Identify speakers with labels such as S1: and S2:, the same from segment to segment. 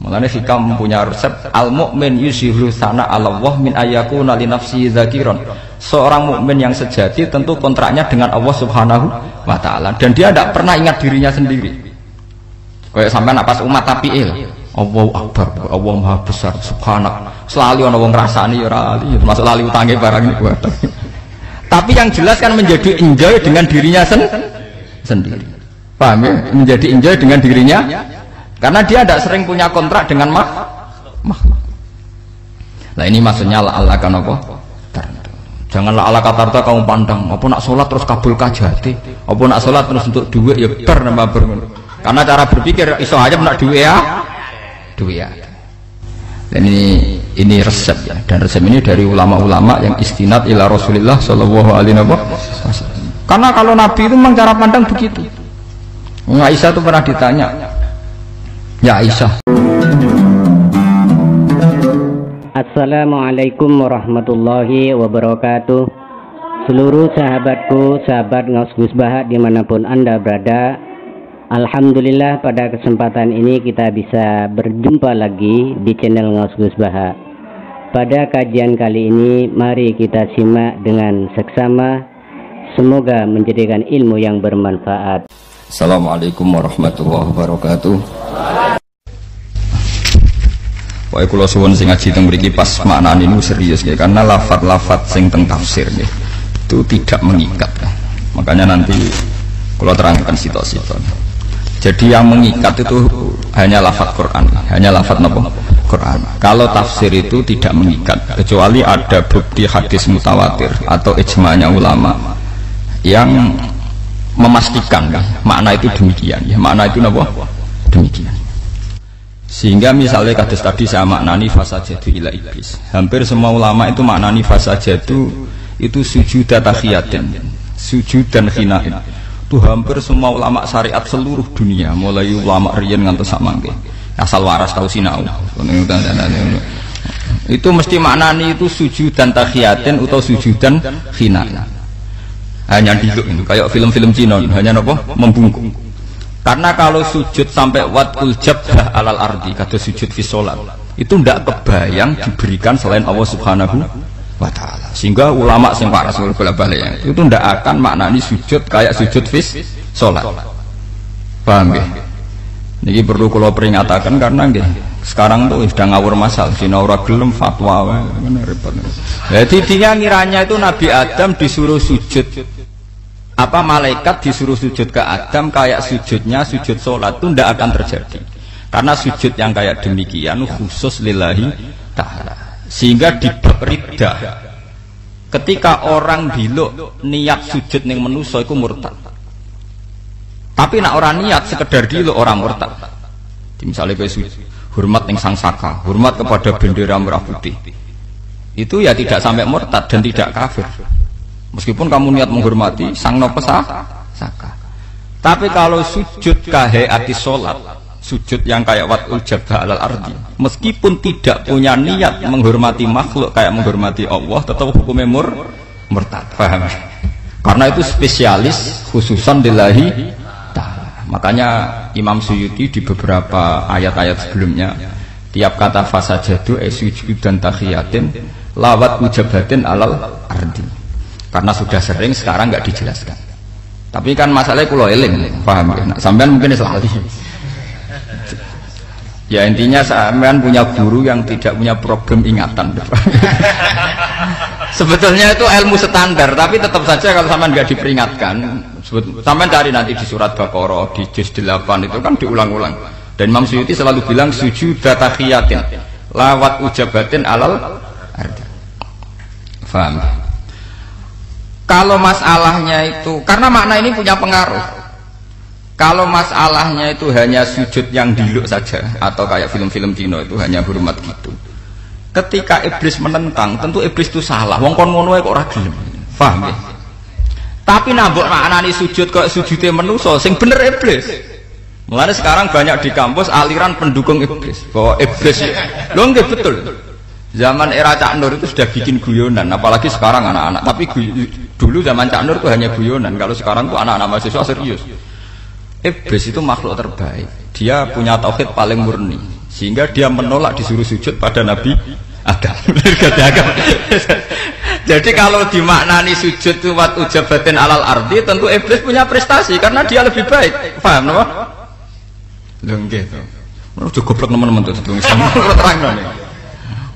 S1: Mulane hikam punya resep al mukmin yusiru sana Allah min ayyakuna li nafsi dzakiran. Seorang mukmin yang sejati tentu kontraknya dengan Allah Subhanahu wa taala dan dia tidak pernah ingat dirinya sendiri. Kayak sampean pas umat tapiil, Allahu Akbar, Allah Maha Besar, subhanak. Selalu ana wong ngrasani ya ora ali, termasuk lali utange barang niku. Tapi yang jelas kan menjadi enjoy dengan dirinya sendiri. Paham ya? Menjadi enjoy dengan dirinya karena dia tidak sering punya kontrak dengan makhluk. Nah ini maksudnya Allah kan apa? Janganlah Allah kata kamu pandang apa nak sholat terus kabul kajati, apa nak sholat terus untuk duit ya ber nambah ber. Karena cara berpikir iso aja nak duit ya. Dan ini resep ya, dan resep ini dari ulama-ulama yang istinad ila Rasulillah sallallahu alaihi wasallam. Karena kalau Nabi itu memang cara pandang begitu. Aisyah itu pernah ditanya, ya Aisyah.
S2: Assalamualaikum warahmatullahi wabarakatuh. Seluruh sahabatku, sahabat Ngaus Gus Baha dimanapun Anda berada, alhamdulillah pada kesempatan ini kita bisa berjumpa lagi di channel Ngaus Gus Baha. Pada kajian kali ini mari kita simak dengan seksama, semoga menjadikan ilmu yang bermanfaat.
S1: Assalamualaikum warahmatullahi wabarakatuh. Wae kula suwun sing ngaji teng mriki pas maknane niku serius nggih, karena lafaz-lafaz sing teng tafsir nggih itu tidak mengikat. Makanya nanti kula terangkan sitok-sitok. Jadi yang mengikat itu hanya lafaz Quran, hanya lafaz napa? Quran. Kalau tafsir itu tidak mengikat kecuali ada bukti hadis mutawatir atau ijma'nya ulama yang memastikan makna itu demikian ya, makna itu napa? Demikian. Sehingga misalnya kados tadi saya maknani fasajadu ila iblis. Hampir semua ulama itu maknani fasajadu itu sujud tahiyatin, sujud dan khinain. Itu hampir semua ulama syariat seluruh dunia, mulai ulama riyen ngantos sak mangke. Asal waras tau sinau. Itu mesti maknani itu sujud dan tahiyatin atau sujud dan khinain. Hanya diluk itu kayak film-film Cina, hanya napa? Membungkuk. Karena kalau sujud sampai watul jabhah alal ardi, kata sujud fi sholat, itu tidak kebayang diberikan selain Allah Subhanahu wa ta'ala. Sehingga ulama sing para rasul balik itu tidak akan maknani sujud kayak sujud fi sholat. Paham ya? Ini perlu kalau peringatkan karena sekarang tuh sudah ngawur masal, Cina ora gelem fatwa, repot. Jadi dia ngiranya itu Nabi Adam disuruh sujud. Apa malaikat disuruh sujud ke Adam kayak sujudnya sujud sholat itu tidak akan terjadi, karena sujud yang kayak demikian khusus lillahi ta'ala. Sehingga di bab riddah ketika orang diluk niat sujud ning manusa iku murtad, tapi nak orang niat sekedar diluk orang murtad. Misalnya kayak hormat ning sang saka, hormat kepada bendera merah putih, itu ya tidak sampai murtad dan tidak kafir. Meskipun kamu niat menghormati sang nopo saka. Tapi kalau sujud kahayati sholat, sujud yang kayak watul jabhah alal ardi, meskipun tidak punya niat menghormati makhluk kayak menghormati Allah, tetap hukumnya murtad. Paham? Karena itu spesialis khususan lillahi ta'ala. Makanya Imam Suyuti di beberapa ayat-ayat sebelumnya, tiap kata fasajadu sujud dan tahiyatin lawat ujabatin alal ardi. Karena sudah sering, sekarang nggak dijelaskan. Tapi kan masalahnya kulo eling, paham ya? Nah, sampean mungkin sekali. Ya intinya sampean punya guru yang tidak punya problem ingatan. Sebetulnya itu ilmu standar, tapi tetap saja kalau sampean nggak diperingatkan, sampean cari nanti di surat Baqarah, di juz 8 itu kan diulang-ulang. Dan Imam Suyuti selalu bilang sujud tahiyatin, lawat ujabatin alal ardi. Paham? Kalau masalahnya itu, karena makna ini punya pengaruh. Kalau masalahnya itu hanya sujud yang diluk saja, atau kayak film-film Cina itu hanya hormat gitu. Ketika iblis menentang, tentu iblis itu salah. Wong kon ngono kok ora gelem. Paham ya? Tapi nambah maknani sujud kok sujudnya manusa, sing bener iblis. Mulane sekarang banyak di kampus aliran pendukung iblis. Bahwa iblis, lho nggih betul. Zaman era Cak Nur itu sudah bikin guyonan, apalagi sekarang anak-anak. Tapi dulu zaman Cak Nur itu hanya guyonan. Kalau sekarang itu anak-anak mahasiswa serius. Iblis itu makhluk terbaik. Dia punya tauhid paling murni. sehingga dia menolak disuruh sujud pada Nabi Adam. Jadi kalau dimaknani sujud itu wat ujabatin alal ardi, tentu iblis punya prestasi karena dia lebih baik. Paham napa? Lho nggih to. Ojo goblok teman-teman tuh sama terang nih.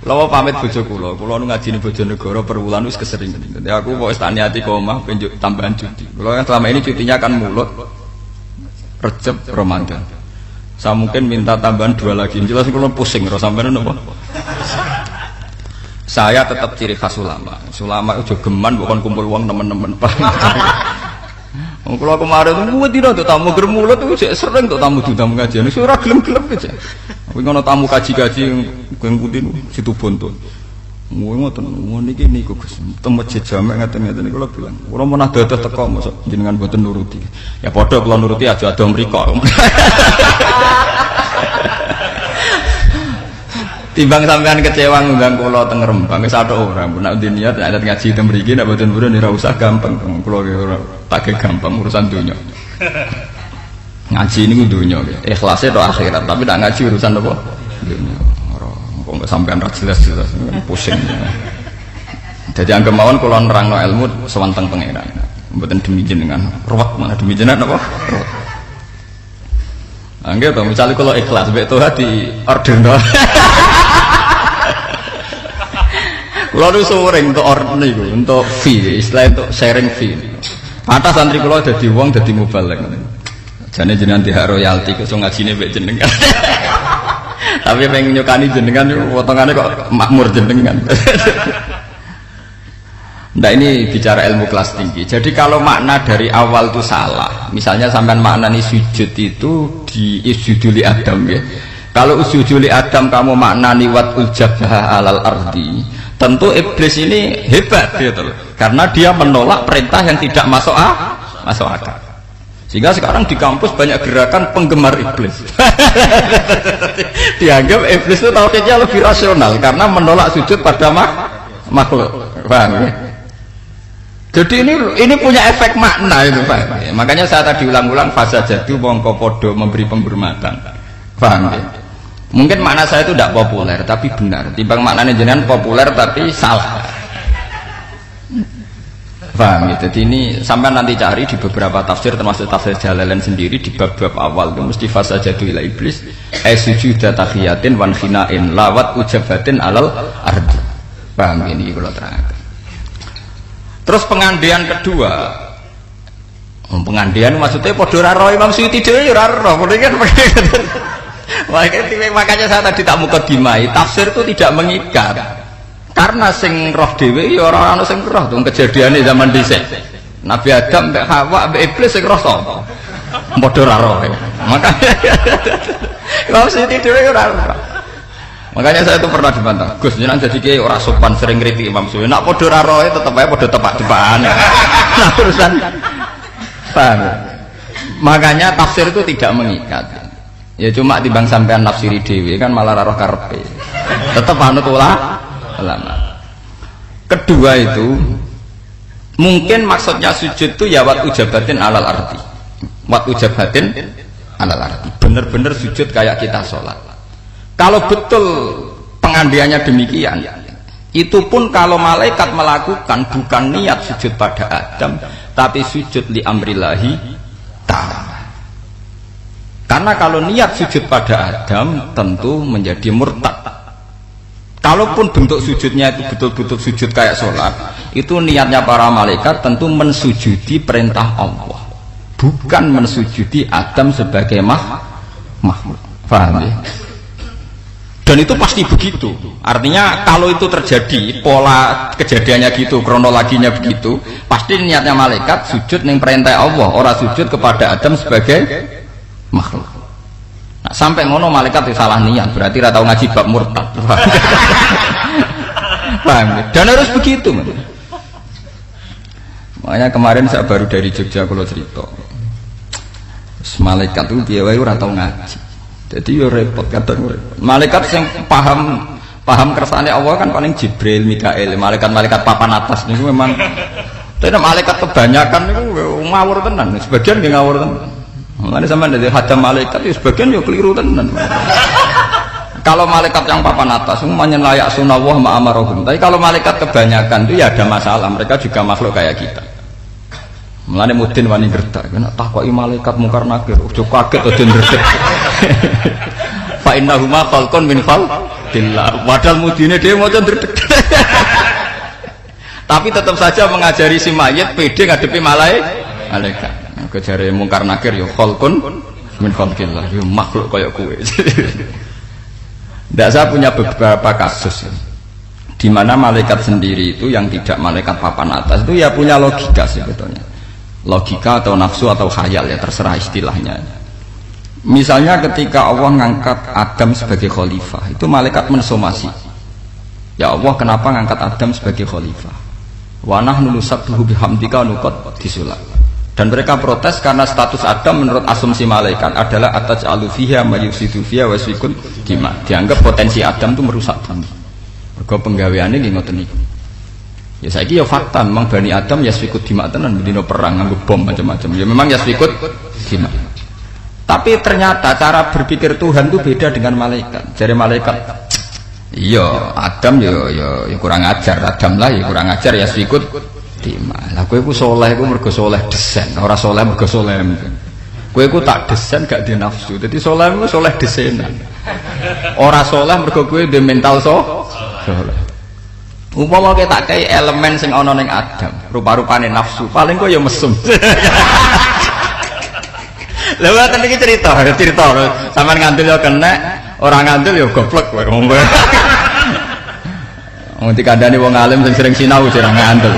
S1: Lawa pamit bojo kula nu ngajine Bojonegoro per wulan wis keseringan. Dadi aku kok wis tak niati ke omah penjuk tambahan cuti. Kula kan selama ini cutinya kan mulut Rejab Ramadan. Saya mungkin minta tambahan 2 lagi. Jelas kula pusing ora sampean napa. Saya tetap ciri khas ulama. Ulama itu geman bukan kumpul uang teman-teman. Kalau kemarin itu tidak untuk tamu germulut itu sering untuk tamu ngajian. Itu ora gelem-gelem aja. Tapi kalau tamu kaji-kaji yang putih situ bontot. Ngoten niki niku Gus. Temu masjid jamek ngaten-ngaten kula bilang. Kula menah dados teko mosok jenengan mboten nuruti. Ya padha kula nuruti aja ado mriko. Timbang sampean kecewa ngundang kula teng Rembang wis atok ora nek niat nek ngaji teng mriki nek mboten purun ora usah gampang kula ora tak gampang urusan dunya. Ngaji niku dunya ikhlase tok akhirat tapi nek ngaji urusan apa? Dunya. Ora kok enggak sampean ra jelas-jelas pusing. Jadi anggap mawon kula nerangno ilmu sewanteng pangeran. Mboten demi jenengan. Ruwet mana demi jenengan apa? Ruwet. Anggap to misale kula ikhlas mbek Tuhan di orderno. Kalau itu sering untuk order itu, untuk fee, istilah untuk sharing fee. Pantas santri kalau ada di uang, ada di mubalek. Jadi jenengan tidak royalti, kesung ngajine mbek jenengan. Tapi pengen nyukani jenengan, potongannya kok makmur jenengan. Nah ini bicara ilmu kelas tinggi. Jadi kalau makna dari awal itu salah. Misalnya sampean maknani sujud itu di isjuduli Adam ya. Kalau usjuduli Adam kamu maknani wat ujabah alal ardi. Tentu iblis ini hebat gitu loh. Karena dia menolak perintah yang tidak masuk akal. Sehingga sekarang di kampus banyak gerakan penggemar iblis. Dianggap iblis itu tauhidnya lebih rasional karena menolak sujud pada makhluk. Paham ya? Jadi ini punya efek makna itu Pak. Makanya saya tadi ulang-ulang fasa jadu mongko podo memberi penghormatan. Paham ya? Mungkin makna saya itu tidak populer tapi benar. Timbang maknanya jenengan populer tapi salah. Paham ya? Jadi ini sampai nanti cari di beberapa tafsir termasuk tafsir Jalalain sendiri di bab-bab awal itu mesti fasa jadu ila iblis sujuda tahiyatin wan khinain lawat ujabatin alal ardi. Paham ini kalau terangkan. Terus pengandian kedua, pengandian maksudnya podo raro Imam Suyuti dhewe ora ro, makanya saya tadi tak mukadimai, tafsir itu tidak mengikat. Karena sing roh dhewe ya ora ana sing roh tuh kejadiane zaman dhisik. Nabi Adam mbek Hawa mbek iblis sing roh sapa? Podo raro. Makanya Imam Suyuti dhewe ora ro. Makanya saya itu pernah dibantah, Gus, jangan jadi kayak orang sopan sering kritik Imam Suyuti. Nak podo raroe tetap aja podo tepak-tepakan. Nah urusan, paham? Makanya tafsir itu tidak mengikat. Ya cuma timbang sampean nafsiri dewi kan malah roh karpe. Tetap anut ulama. Kedua itu mungkin maksudnya sujud itu ya wat ujabatin alal arti. Wat ujabatin alal arti. Bener-bener sujud kayak kita sholat. Kalau betul pengandiannya demikian, itu pun kalau malaikat melakukan bukan niat sujud pada Adam, tapi sujud li amrillahi ta'ala. Karena kalau niat sujud pada Adam tentu menjadi murtad. Kalaupun bentuk sujudnya itu betul-betul sujud kayak sholat, itu niatnya para malaikat tentu mensujudi perintah Allah, bukan mensujudi Adam sebagai makhluk. Paham ya? Dan itu pasti begitu. Artinya kalau itu terjadi, pola kejadiannya gitu, kronologinya begitu, pasti niatnya malaikat sujud ning perintah Allah, orang sujud kepada Adam sebagai makhluk. Nah, sampai ngono malaikat itu salah niat, berarti ora tau ngaji bab murtad. Paham? Dan harus begitu. Makanya kemarin saya baru dari Jogja kalau cerita. Malaikat itu piye wae ora tau ngaji. Jadi yo repot kadang malaikat yang paham kersane Allah kan paling Jibril, Mikail, malaikat papan atas niku memang. Tapi malaikat kebanyakan niku ngawur tenan, sebagian nggih ngawur tenan. Mulane sampean dari hadam malaikat itu sebagian yo keliru tenan. Kalau malaikat yang papan atas semuanya layak sunawah ma'amarohum. Tapi kalau malaikat kebanyakan itu ya ada masalah. Mereka juga makhluk kayak kita. Mulane mudin wani gertak. Kena takoki malaikat mungkar nakir. Ojo kaget ojo ndredeg. Fa innahuma khalqun min khalqillah. Padahal mudine dhewe maca ndredeg. Tapi tetap saja mengajari si mayit pede ngadepi malaikat. Kejare mungkar nakir ya khalqun min khalqillah. Ya makhluk kaya kowe. Tidak, saya punya beberapa kasus di mana malaikat sendiri itu yang tidak malaikat papan atas itu ya punya logika sebetulnya, logika atau nafsu atau khayal ya terserah istilahnya. Misalnya ketika Allah ngangkat Adam sebagai khalifah, itu malaikat mensomasi, ya Allah kenapa ngangkat Adam sebagai khalifah? Wa nahnu nusabbihu bihamdika nuqad disulat. Dan mereka protes karena status Adam menurut asumsi malaikat adalah ataj'alu fiha may yufsidu fiha wa yasfikul dima. Dianggap potensi Adam itu merusak bumi. Mergo penggaweane nggih ngoten niku. Ya saiki ya fakta memang Bani Adam yasfikut dima tenan dino perang nganggo bom macam-macam. Ya memang yasfikut dima. Tapi ternyata cara berpikir Tuhan itu beda dengan malaikat. Jadi malaikat iya Adam ya kurang ajar, Adam lah ya kurang ajar yasfikut dima. Lah kowe iku saleh iku mergo saleh desain, ora saleh mergo saleh. Kowe iku tak desain gak di nafsu. Dadi saleh iku saleh desainan. Ora saleh mergo kowe duwe mental saleh. Umpama kowe tak kei elemen sing ana ning Adam, rupa-rupane nafsu, paling kowe ya mesum. Lha wae iki cerita sampean ngandel ya kena, ora ngandel ya goblok kowe. Wong dikandani wong alim sing sering sinau jarang ngandel.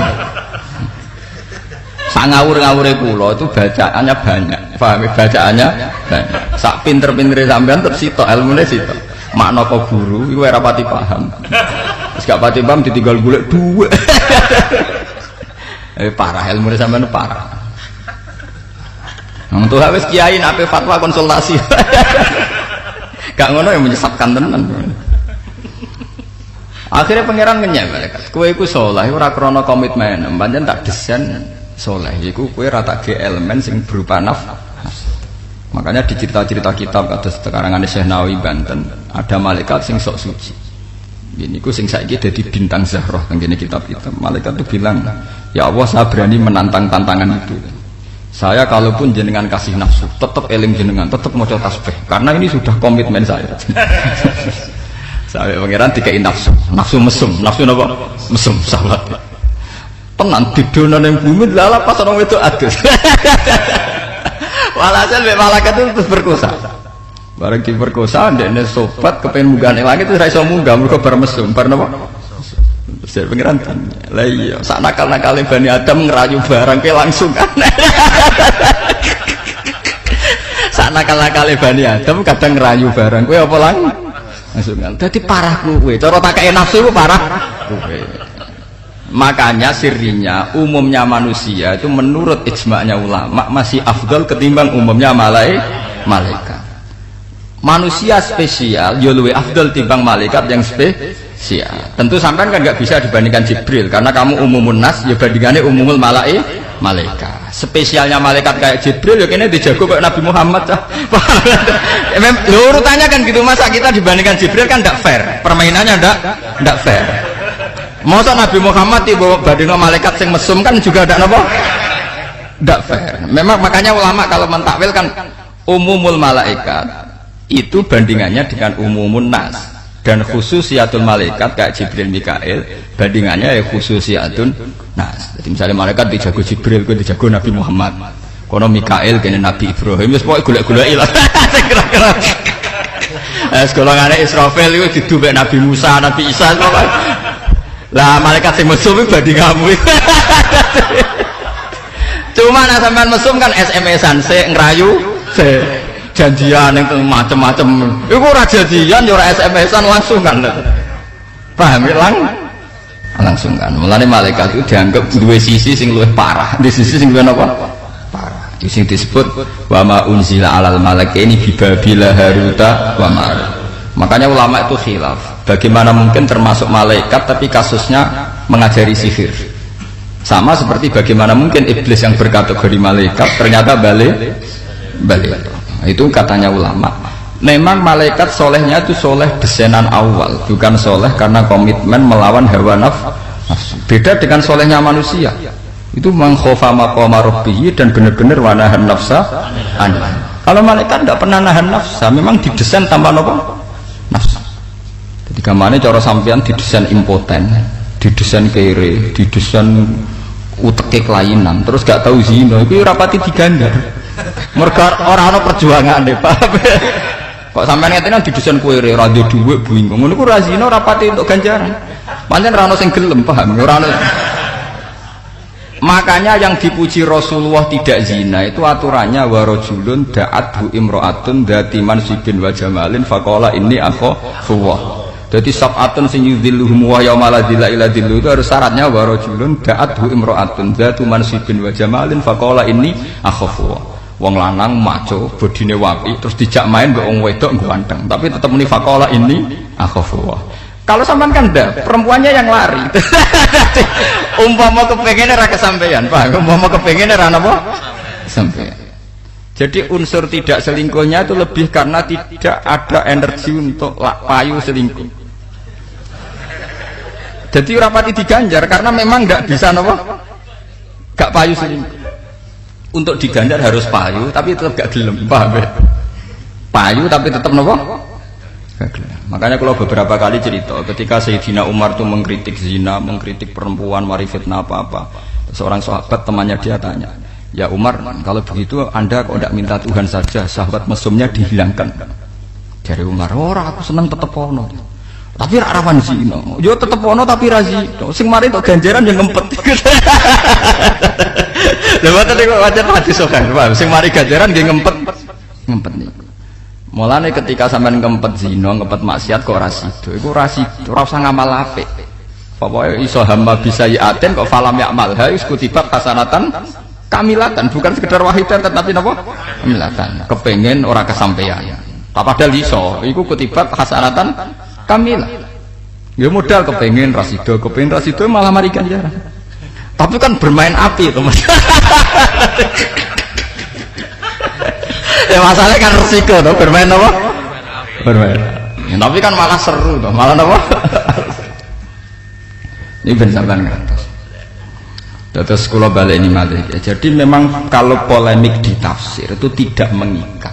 S1: Ngawur-ngawure kula itu bacaannya banyak, paham? Bacaannya banyak. Sak pinter-pintere sampean tetep sitok ilmune sitok. Makna kok guru iku ora pati paham. Wis gak pati paham ditinggal golek dhuwit. Parah ilmune sampean parah. Wong tuwa wis kiai nek fatwa konsultasi. Gak ngono yang menyesatkan tenan. Akhirnya pangeran ngenyek malaikat. Kowe iku saleh ora krana komitmen, pancen tak desain soleh, iku kue rata ke elemen sing berupa nafsu. Makanya di cerita-cerita kitab atau karangan Syekh Nawawi Banten ada malaikat sing sok suci. Ini ku sing saiki dadi bintang Zahroh tengene kitab kita. Malaikat itu bilang, ya Allah saya berani menantang tantangan itu. Saya kalaupun jenengan kasih nafsu, tetap eling jenengan, tetap maca tasbih. Karena ini sudah komitmen saya. Sampai pangeran dikai nafsu mesum, nafsu napa? Mesum salat. Tenan didono ning bumi lala pas orang itu adus. Walhasil malaikat itu terus berkosa. Bareng diperkosa ndekne sobat kepengin munggah ning langit itu ora iso munggah mergo bar mesum, bar napa? Terus pengiran kan. Lah iya, sak nakal-nakale Bani Adam ngerayu barang ke langsung kan. Sak nakal-nakale Bani Adam kadang ngerayu barang kowe apa langsung kan. Dadi parah kowe. Cara takake nafsu ku parah kowe. Makanya sirinya umumnya manusia itu menurut ijma'nya ulama masih afdal ketimbang umumnya malaikat. Manusia spesial ya luwih afdal timbang malaikat yang spesial. Tentu sampean kan nggak bisa dibandingkan Jibril karena kamu umumun nas ya bandingannya umumul malaikat. Spesialnya malaikat kayak Jibril ya kene dijago kayak Nabi Muhammad. Lho urutannya kan gitu, masa kita dibandingkan Jibril kan ndak fair. Permainannya ndak fair. Masa Nabi Muhammad tiba badino malaikat sing mesum kan juga ada apa? Tidak fair. Memang makanya ulama kalau mentakwil kan umumul malaikat itu bandingannya dengan umumun nas, dan khususiatul malaikat kayak Jibril Mikail bandingannya ya khususiatun nas. Jadi misalnya malaikat dijago Jibril, kok dijago Nabi Muhammad. Kono Mikail kene Nabi Ibrahim wis pokoke golek-goleki lah. Kira-kira. Golongane Israfil itu didubek Nabi Musa, Nabi Isa pokoke. Lah malaikat sing mesum iki banding kamu. Cuma nek sampean mesum kan SMS-an sik ngrayu, sik janjian ning macem-macem. Iku ora janjian ya ora SMS-an langsung kan. Paham ya langsung kan. Mulane malaikat itu dianggap duwe sisi sing luwih parah, di sisi sing luwih napa? Parah. Iki sing disebut wa ma unzila alal malaikaini bi babila haruta wa marut. Makanya ulama itu khilaf. Bagaimana mungkin termasuk malaikat tapi kasusnya mengajari sihir? Sama seperti bagaimana mungkin iblis yang berkategori malaikat ternyata balik. Itu katanya ulama. Memang malaikat solehnya itu soleh desainer awal, bukan soleh karena komitmen melawan hawa nafsu. Beda dengan solehnya manusia. Itu mengkhofa maqama rabbih dan benar-benar wanahan nafsa anha. Kalau malaikat tidak pernah nahan nafsa, memang didesain tanpa nafsu. Jadi kemana cara sampean didesain impoten, didesain kere, didesain uteke kelainan, terus gak tahu zina, itu rapati digandar. Mereka orang-orang perjuangan deh, Pak. Kok sampean ngeteni didesain kere, radio duit bingung. Ngono ku ra zina rapati untuk ganjaran. Pancen ra ono sing gelem, paham? Ora ono. Makanya yang dipuji Rasulullah tidak zina itu aturannya warajulun da'athu imra'atun dzati mansibin wa jamalin faqala inni akhafuwah. Jadi sab'atun sing yudhilluhum wa yauma la dhilla illa dhilluh itu harus syaratnya warajulun da'athu imra'atun dzatu mansibin wa jamalin faqala inni akhafuwah. Wong lanang maco bodine wapi terus dijak main mbek wong wedok ganteng tapi tetep muni faqala inni akhafuwah. Kalau sampean kan ndak, perempuannya yang lari. Umpama kepengene ra kesampaian, Pak. Umpama kepengene ra napa? Sampean. Jadi unsur tidak selingkuhnya itu lebih karena tidak ada energi untuk payu selingkuh. Jadi rapati diganjar karena memang nggak bisa napa? Gak payu selingkuh. Untuk diganjar harus payu tapi tetap gak gelem, paham ya? Payu tapi tetap napa? Makanya kalau beberapa kali cerita ketika Sayyidina Umar itu mengkritik zina, mengkritik perempuan, mari fitnah apa-apa, seorang sahabat temannya dia tanya, ya Umar, kalau begitu anda kok tidak minta Tuhan saja sahabat mesumnya dihilangkan? Dari Umar, ora aku seneng tetep ono tapi rawan zina, yo tetep ono tapi ra zina, sing mari untuk ganjaran yang ngempet. Lha boten kok wajar hadis sokan, sing mari ganjaran nggih ngempet nih. Mulane ketika sampean ngempet zina, ngempet maksiat kok ora sida. Iku ora sida, ora usah ngamal apik. Pokoke iso hamba bisa yaten kok falam ya'mal ha wis kutibat hasanatan kamilatan, bukan sekedar wahidan tetapi napa? Kamilatan. Kepengen ora kesampaian. Tak padahal iso, iku kutibat hasanatan kamilah. Ya modal kepengen ra sida malah mari ganjaran. Tapi kan bermain api itu Mas. Ya masalahnya kan resiko tuh bermain apa? Bermain. Ya, tapi kan malah seru tuh, malah apa? Ini benar-benar ngertos. Terus kula balik ini malik. Ya, jadi memang kalau polemik di tafsir itu tidak mengikat.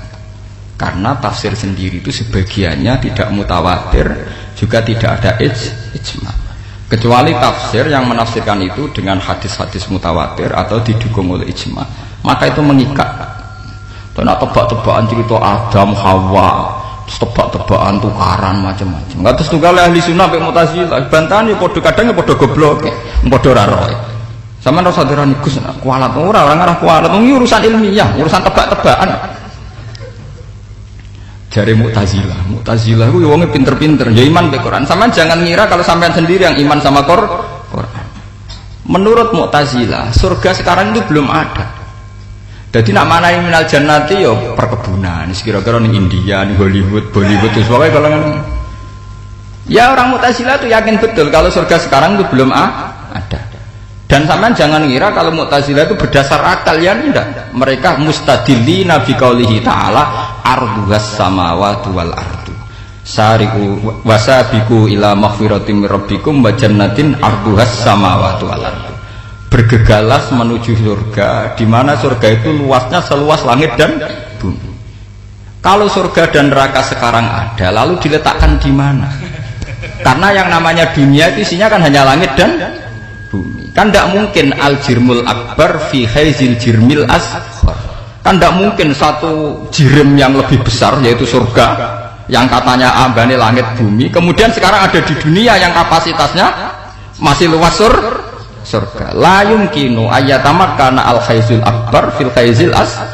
S1: Karena tafsir sendiri itu sebagiannya tidak mutawatir, juga tidak ada ijma. Kecuali tafsir yang menafsirkan itu dengan hadis-hadis mutawatir atau didukung oleh ijma, maka itu mengikat. Nak tebak-tebakan cerita Adam, Hawa, tebak-tebakan tukaran macam-macam. Nggak terus tunggal ahli sunnah sampai Mu'tazilah. Bantahan ya podo kadang ya podo goblok, podo raro. Sama rasa dirani Gus, kualat orang arah kualat. Ini urusan ilmiah, urusan tebak-tebakan. Jari Mu'tazilah itu wongnya pinter-pinter. Ya iman be Quran. Sama jangan ngira kalau sampean sendiri yang iman sama Quran. Menurut Mu'tazilah, surga sekarang itu belum ada. Jadi nak mana yang minal jannati yo perkebunan, kira-kira nih India, nih Hollywood, itu sebabnya kalau ya orang Mu'tazilah itu yakin betul kalau surga sekarang itu belum ada. Dan sampean jangan ngira kalau Mu'tazilah itu berdasar akal, ya tidak. Mereka mustadillina bi qaulihi ta'ala arduhas samawati wal ardu. Sariqu wasabiqu ila maghfiratin mir rabbikum wa jannatin arduhas samawati wal ardu. Bergegalas menuju surga, di mana surga itu luasnya seluas langit dan bumi. Kalau surga dan neraka sekarang ada, lalu diletakkan di mana? Karena yang namanya dunia itu isinya kan hanya langit dan bumi. Kan tidak mungkin al-jirmul akbar fi haizil jirmil asghar. Kan tidak mungkin satu jirim yang lebih besar yaitu surga yang katanya ambane langit bumi, kemudian sekarang ada di dunia yang kapasitasnya masih luas surga. La yumkinu ayyatamakkana al-haizul akbar fil haizil asghar.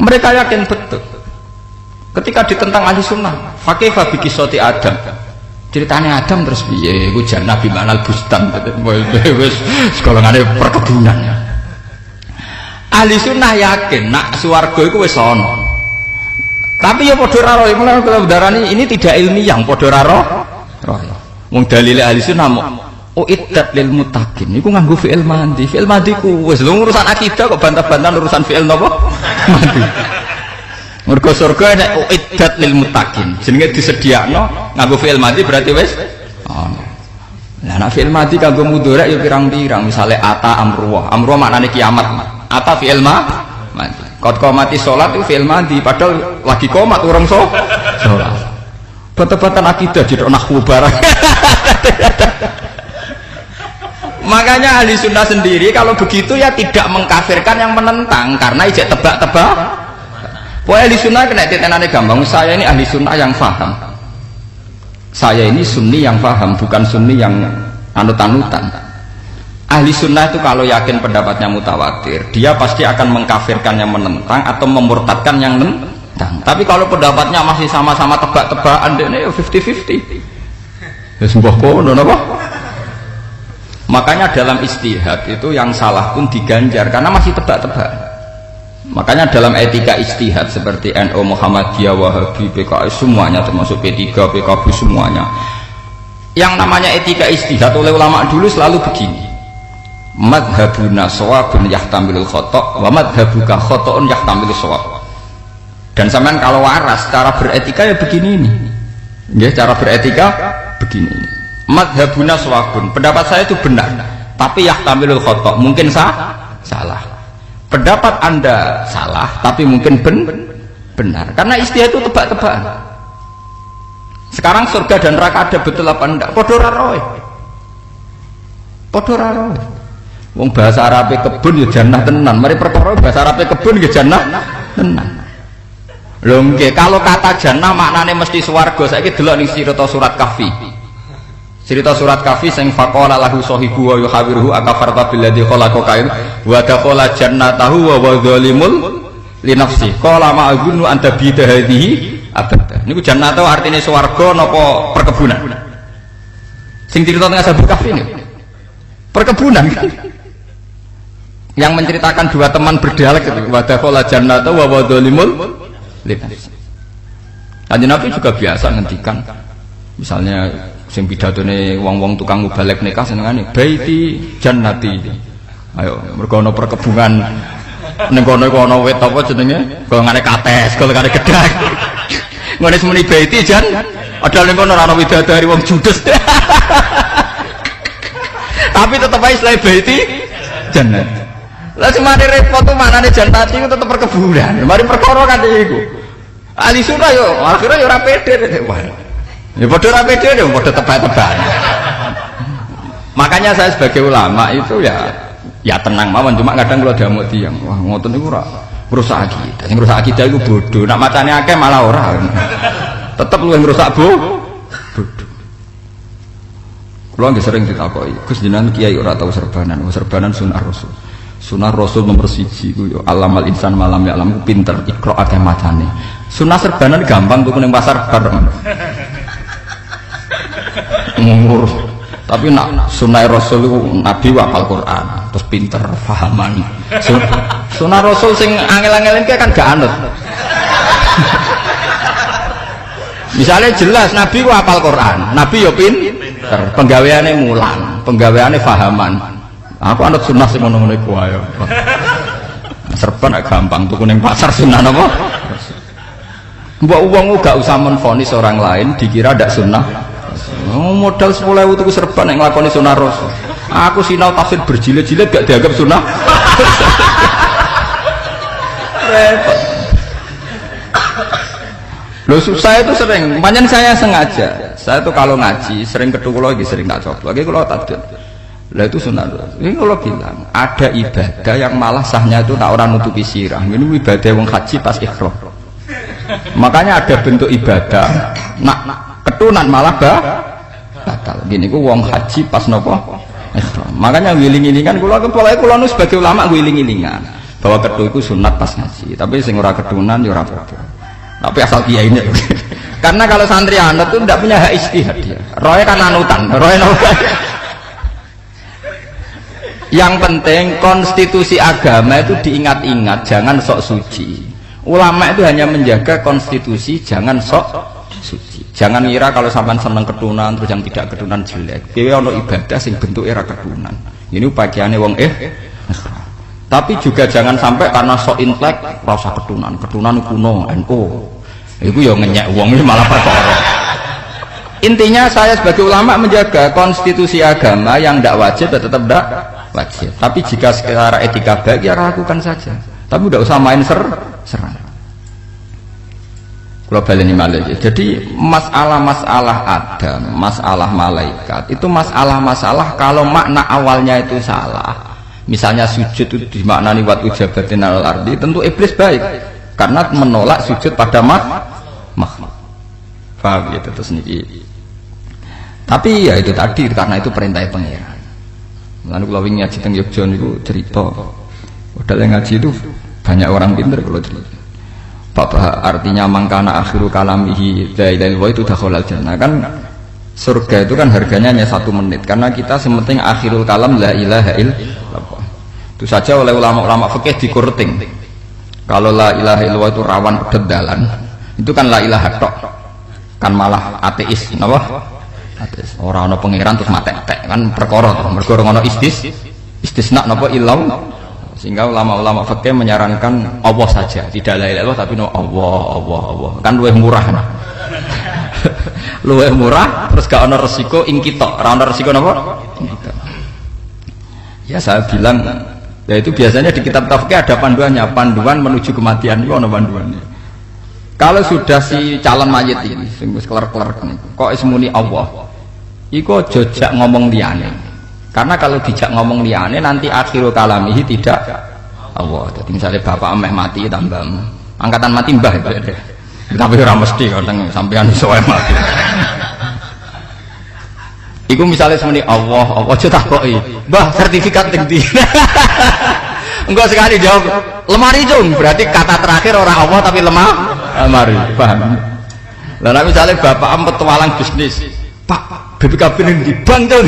S1: Mereka yakin betul. Ketika ditentang ahli sunnah, fakaifa bi qissati Adam. Ceritanya Adam terus piye? Iku jan Nabi manal bustan. Wis golongane perkebunan. Ahli sunnah yakin nak swarga iku wis ana. Tapi ya padha ra roh, mulane kula darani ini tidak ilmiah, padha ra roh. Wong dalile ahli sunnah iddat lil muttaqin niku nganggo fi'il madhi. Fi'il madhi ku wis urusan akidah kok bantah-bantahan urusan fi'il napa? Madhi. Mergo surga nek uiddat lil muttaqin. Jenenge disediakno nganggo fi'il madhi berarti wis ono. Lah nek fi'il madhi kanggo mudhari ya pirang-pirang, misale ata amruwa. Amruwa maknane kiamat. Ata fi'il madhi. Qad qamati sholat itu fi'il madhi padahal lagi qomat urung sholat. Bata-batan akidah jidok nahwu barang. Makanya ahli sunnah sendiri kalau begitu ya tidak mengkafirkan yang menentang karena ijek tebak-tebak. Pokoknya ahli sunnah kena titenane gampang. Saya ini ahli sunnah yang faham. Saya ini sunni yang faham, bukan sunni yang anut-anutan. Ahli sunnah itu kalau yakin pendapatnya mutawatir, dia pasti akan mengkafirkan yang menentang atau memurtadkan yang menentang. Tapi kalau pendapatnya masih sama-sama tebak-tebakan, ini 50-50. Ya sembah kono napa? Makanya dalam ijtihad itu yang salah pun diganjar karena masih tebak-tebak. Makanya dalam etika ijtihad seperti NU, Muhammadiyah, Wahabi, PKS semuanya termasuk P3, PKB semuanya. Yang namanya etika ijtihad oleh ulama dulu selalu begini. Madhabuna shawabun yahtamilul khata' wa madhabuka khata'un yahtamilus shawab. Dan sampean kalau waras cara beretika ya begini ini. Ya, cara beretika begini ini. Madhabuna shawabun, pendapat saya itu benar, tapi yahtamilul khata', mungkin salah. Pendapat Anda salah, tapi mungkin benar. Karena ijtihad itu tebak-tebakan. Sekarang surga dan neraka ada betul apa enggak? Padha ora roe. Padha ora roe. Wong bahasa Arabe kebun ya jannah tenan. Mari perkara bahasa Arabe kebun ya jannah tenan. Lho nggih, kalau kata jannah maknane mesti swarga. Saiki delok ning cerita surat Kahfi. Cerita surat Kahfi sing faqala lahu sahibu wa yuhawiruhu akafarta billadzi khalaqaka wa dakhala jannatahu wa wa zalimul li nafsi. Qala ma'azunnu anta bi hadhihi abada. Niku jannatu artine swarga napa perkebunan? Sing cerita teng Ashabul Kahfi niku. Perkebunan kan? Yang menceritakan dua teman berdialek itu wa dakhala jannatahu wa wa zalimul li nafsi. Kanjeng Nabi juga biasa ngendikan misalnya sing pidatone wong-wong tukang mubalek nikah senengane baiti jannati. Ayo mergo ana perkebunan ning kono iku ana wit apa jenenge golongane kates, golongane gedhang. Ngene semuni baiti jan padahal ning kono ora ana widadari wong judes. Tapi tetep ae selain baiti jannati. Lah semane repot tuh manane jannati itu tetep perkebunan. Mari perkara kan iku. Ahli sunnah yo akhire yo ora pede. Ya padha ora pede yo padha tebak-tebakan. Makanya saya sebagai ulama itu ya tenang mawon, cuma kadang kalau diamuk tiyang wah ngoten niku ora ngrusak akidah. Sing ngrusak akidah iku bodoh. Nak macane akeh malah ora. Tetep luwih ngrusak bodoh. Kula nggih sering ditakoki, Gus jenengan kiai ora tau serbanan. Serbanan sunah Rasul. Sunah Rasul nomor 1 ku yo alamal insan malam ya alam pinter ikra akeh macane. Sunah serbanan gampang tuku ning pasar bareng. Ngurus. Tapi nak sunah Rasul itu Nabi hafal Quran, terus pinter fahaman. Sunah Rasul sing angel-angelin kan gak anut. Misalnya jelas Nabi hafal Quran, Nabi yo pinter, penggaweane mulang, penggaweane fahaman. Aku anut sunnah sing ngono-ngono iku ae. Serban gampang tuku ning pasar sunah napa? Mbok wong gak usah menfonis orang lain dikira ndak sunnah. Modal 10.000 tuku serban nek nglakoni sunah Rasul. Aku sinau tafsir berjilid-jilid gak dianggap sunnah. Repot. Loh saya itu sering, panjang saya sengaja. Saya tuh kalau ngaji sering ketemu lagi sering tak coba. Lagi kalau tak lah itu sunnah. Ini kalau bilang ada ibadah yang malah sahnya itu tak orang nutupi sirah. Ini ibadah wong haji pas ihram. Makanya ada bentuk ibadah nak ketunan malah batal. Gini ku wong haji pas nopo ihram. Makanya wiling-wilingan kula nu sebagai ulama wiling-wilingan bahwa ketu itu sunat pas ngaji. Tapi sing ora ketunan ya ora apa-apa. Tapi asal kiai ini. Karena kalau santri anut itu tidak punya hak ijtihad dia. Roe kan anutan, roe nopo. Yang penting konstitusi agama itu diingat-ingat, jangan sok suci. Ulama itu hanya menjaga konstitusi, jangan sok suci. Jangan ngira kalau sampean seneng ketunan terus yang tidak ketunan jelek. Dhewe ana ibadah sing bentuke ra ketunan. Ini pakaiane wong Tapi juga jangan sampai karena sok intelek rasa ketunan kuno NU. Itu ya ngenyek wong ini malah perkara. Intinya saya sebagai ulama menjaga konstitusi agama yang tidak wajib ya tetap tidak wajib. Tapi jika secara etika baik ya lakukan saja. Tapi tidak usah main serang. Kalau baleni malih. Jadi masalah-masalah Adam, masalah malaikat itu masalah-masalah kalau makna awalnya itu salah. Misalnya sujud itu dimaknani wat ujabatin al ardi, tentu iblis baik karena menolak sujud pada makhluk. Paham gitu terus niki. Tapi ya itu tadi karena itu perintah pangeran. Lalu kalau ingin ngaji teng Yogyakarta niku cerita. Padahal yang ngaji itu banyak orang pintar kalau cerita. Bapak artinya mangkana akhiru kalamihi la ilaha illallah itu dakhalal jannah kan. Surga itu kan harganya hanya 1 menit karena kita sementing akhirul kalam la ilaha illallah. Itu saja oleh ulama-ulama fikih dikurting. Kalau la ilaha illallah itu rawan pededalan, itu kan la ilaha tok. Kan malah ateis, napa? Ateis. Ora ana pangeran terus matek-tek kan perkara to. Mergo ana istisna napa illallah. Sehingga ulama-ulama fikih menyarankan Allah saja, tidak la ilaha illallah tapi no Allah. Kan luwih murah. Luwih murah terus gak ana resiko ing kita. Ora ana resiko napa? Ya saya bilang ya itu biasanya di kitab fikih ada panduannya, panduan menuju kematian itu ana panduannya. Kalau sudah si calon mayit ini sing wis keler-keler kok ismuni Allah. Iku jojak ngomong liyane. Karena kalau dijak ngomong liyane nanti akhirul kalamihi tidak Allah. Jadi misalnya bapak ameh mati tambah angkatan mati mbah itu. Tapi ora mesti kadang sampean iso mati. Iku misalnya semuanya Allah aja takoki, "Mbah, sertifikat ning ndi?" Enggak sekali jawab, "Lemari, Cung." Berarti kata terakhir orang Allah tapi lemari. Paham? Lah misalnya bapak petualang bisnis, "Pak, BPKB ning ndi, Bang, Cung?"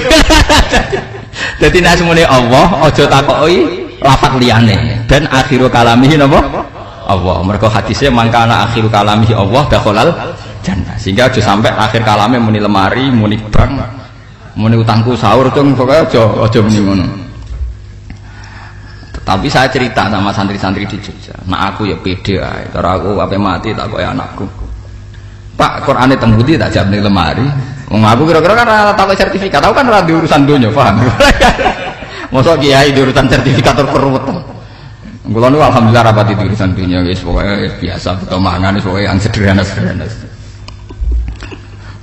S1: Jadi nek semuanya Allah aja takoki lafaz liyane dan akhirul kalamihi napa? Allah. Mergo hadisnya mangkana akhirul kalamihi Allah dakhalal jannah. Sehingga aja sampai akhir kalame muni lemari, muni bank, muni utangku sahur Cung, pokoknya aja muni ngono. Tapi saya cerita sama santri-santri di Jogja. Nah aku ya pede ae. Cara aku ape mati tak koyo anakku. Pak, Qur'ane teng pundi tak jawab ning lemari. Wong aku kira-kira kan ora tak sertifikat. Aku kan ora di urusan donya, paham. Mosok kiai di urusan sertifikat keruwetan. Kula nu alhamdulillah rapati di urusan donya wis pokoke biasa beto mangan wis pokoke yang sederhana-sederhana.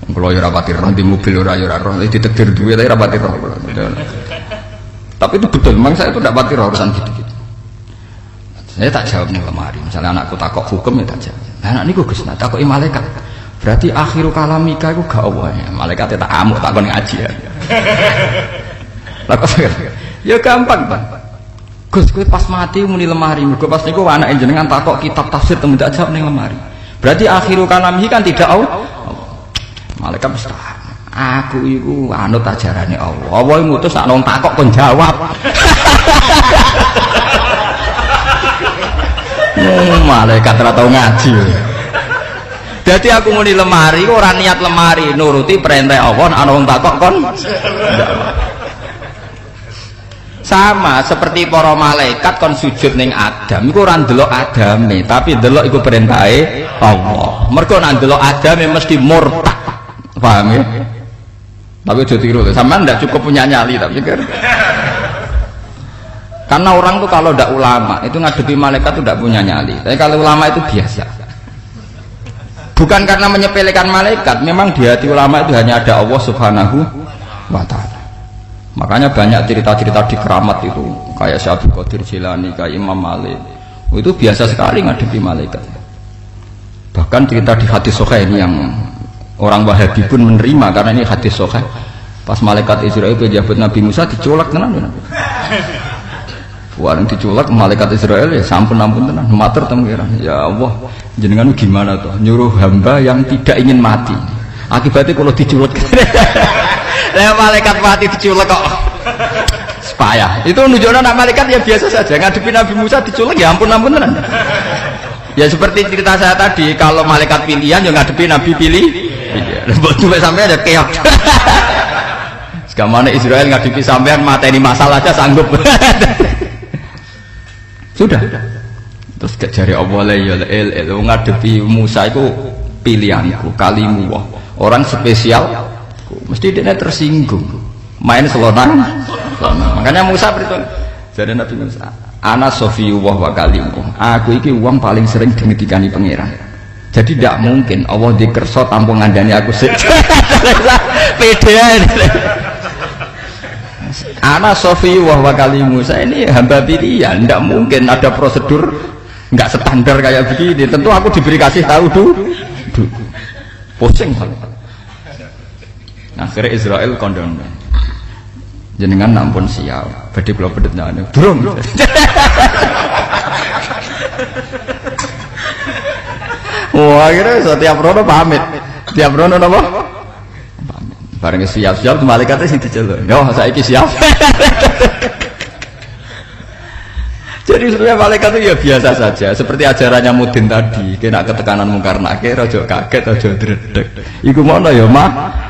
S1: Kula yo rapati roh di mobil ora yo ora roh ditegir duwe tapi rapati roh. Tapi itu betul, memang saya itu tidak pati urusan gitu-gitu. Saya tak jawab nih lemari. Misalnya anakku takok hukum ya tak jawab. Nah, anak ini gugus, nah takoki malaikat. Berarti akhirul kalamika itu gak Allah ya. Malaikat tak amuk takon ngaji ya. Lah ya gampang, Bang. Gus, kowe pas mati muni lemari. Mergo pas niku anake jenengan takok kitab tafsir temu tak jawab ning lemari. Berarti akhirul kalamihi kan tidak Allah. Malaikat mesti aku iku anut ajarane Allah. Allah ngutus sak nang takok kon jawab. Malaikat ora tau ngaji. Jadi aku muni lemari ora niat lemari, nuruti perintah Allah ana wong takok kon. Sama seperti para malaikat kon sujud ning Adam iku ora ndelok Adame, tapi ndelok iku perintahe Allah. Mergo nek ndelok Adame mesti murtad. Paham ya? Tapi aja tiru, sampean tidak cukup punya nyali tak pikir. Karena orang tuh kalau tidak ulama itu ngadepi malaikat itu tidak punya nyali. Tapi kalau ulama itu biasa. Bukan karena menyepelekan malaikat, memang di hati ulama itu hanya ada Allah Subhanahu wa Ta'ala. Makanya banyak cerita-cerita di keramat itu, kayak Syekh Abdul Qadir Jilani, kayak Imam Malik. Itu biasa sekali ngadepi malaikat. Bahkan cerita di hadis sahih ini yang orang Wahabi pun menerima karena ini hadis sahih. Pas malaikat Israel pejabat Nabi Musa diculak tenan. Warang diculak malaikat Israel ya sampun tenan. Matur teng pangeran. Ya Allah, jenengan gimana toh nyuruh hamba yang tidak ingin mati. Akibatnya kalau diculak. Lah malaikat mati diculak kok. Supaya itu nunjukkan anak malaikat ya biasa saja. Ngadepi Nabi Musa diculak ya ampun tenan. Ya seperti cerita saya tadi, kalau malaikat pilihan yang ngadepi Nabi pilih. Betul sampai ada keok. Sekamane Israel ngadepi sampean mateni masalah aja sanggup. Sudah. Terus gak jari Allah la ya el ngadepi Musa itu pilihanku, kalimu wah. Orang spesial mesti dia tersinggung. Main selonang. Makanya Musa beritahu jadi Nabi Musa, ana sofiyullah wa kalimu. Aku iki wong paling sering dingendikani pangeran. Jadi tidak mungkin Allah dikerso tanpa ngandani aku sih. Pede. Ana sofiyullah wa kalimu. Saya ini hamba pilihan. Tidak mungkin ada prosedur nggak standar kayak begini. Tentu aku diberi kasih tahu dulu. Pusing. Akhirnya Israel kondom. Jenengan nampun sial. Badhe kula pedet nyane. Durung. Wah, akhirnya setiap rono pamit. Tiap rono napa? Pamit. Bareng siap-siap malaikate sing diceluk. Yo, saiki siap. Jadi sebenarnya malaikat itu ya biasa saja, seperti ajarannya Mudin tadi, kena ketekanan mungkar nakir, ojo kaget, ojo dredeg. Iku mana ya mah?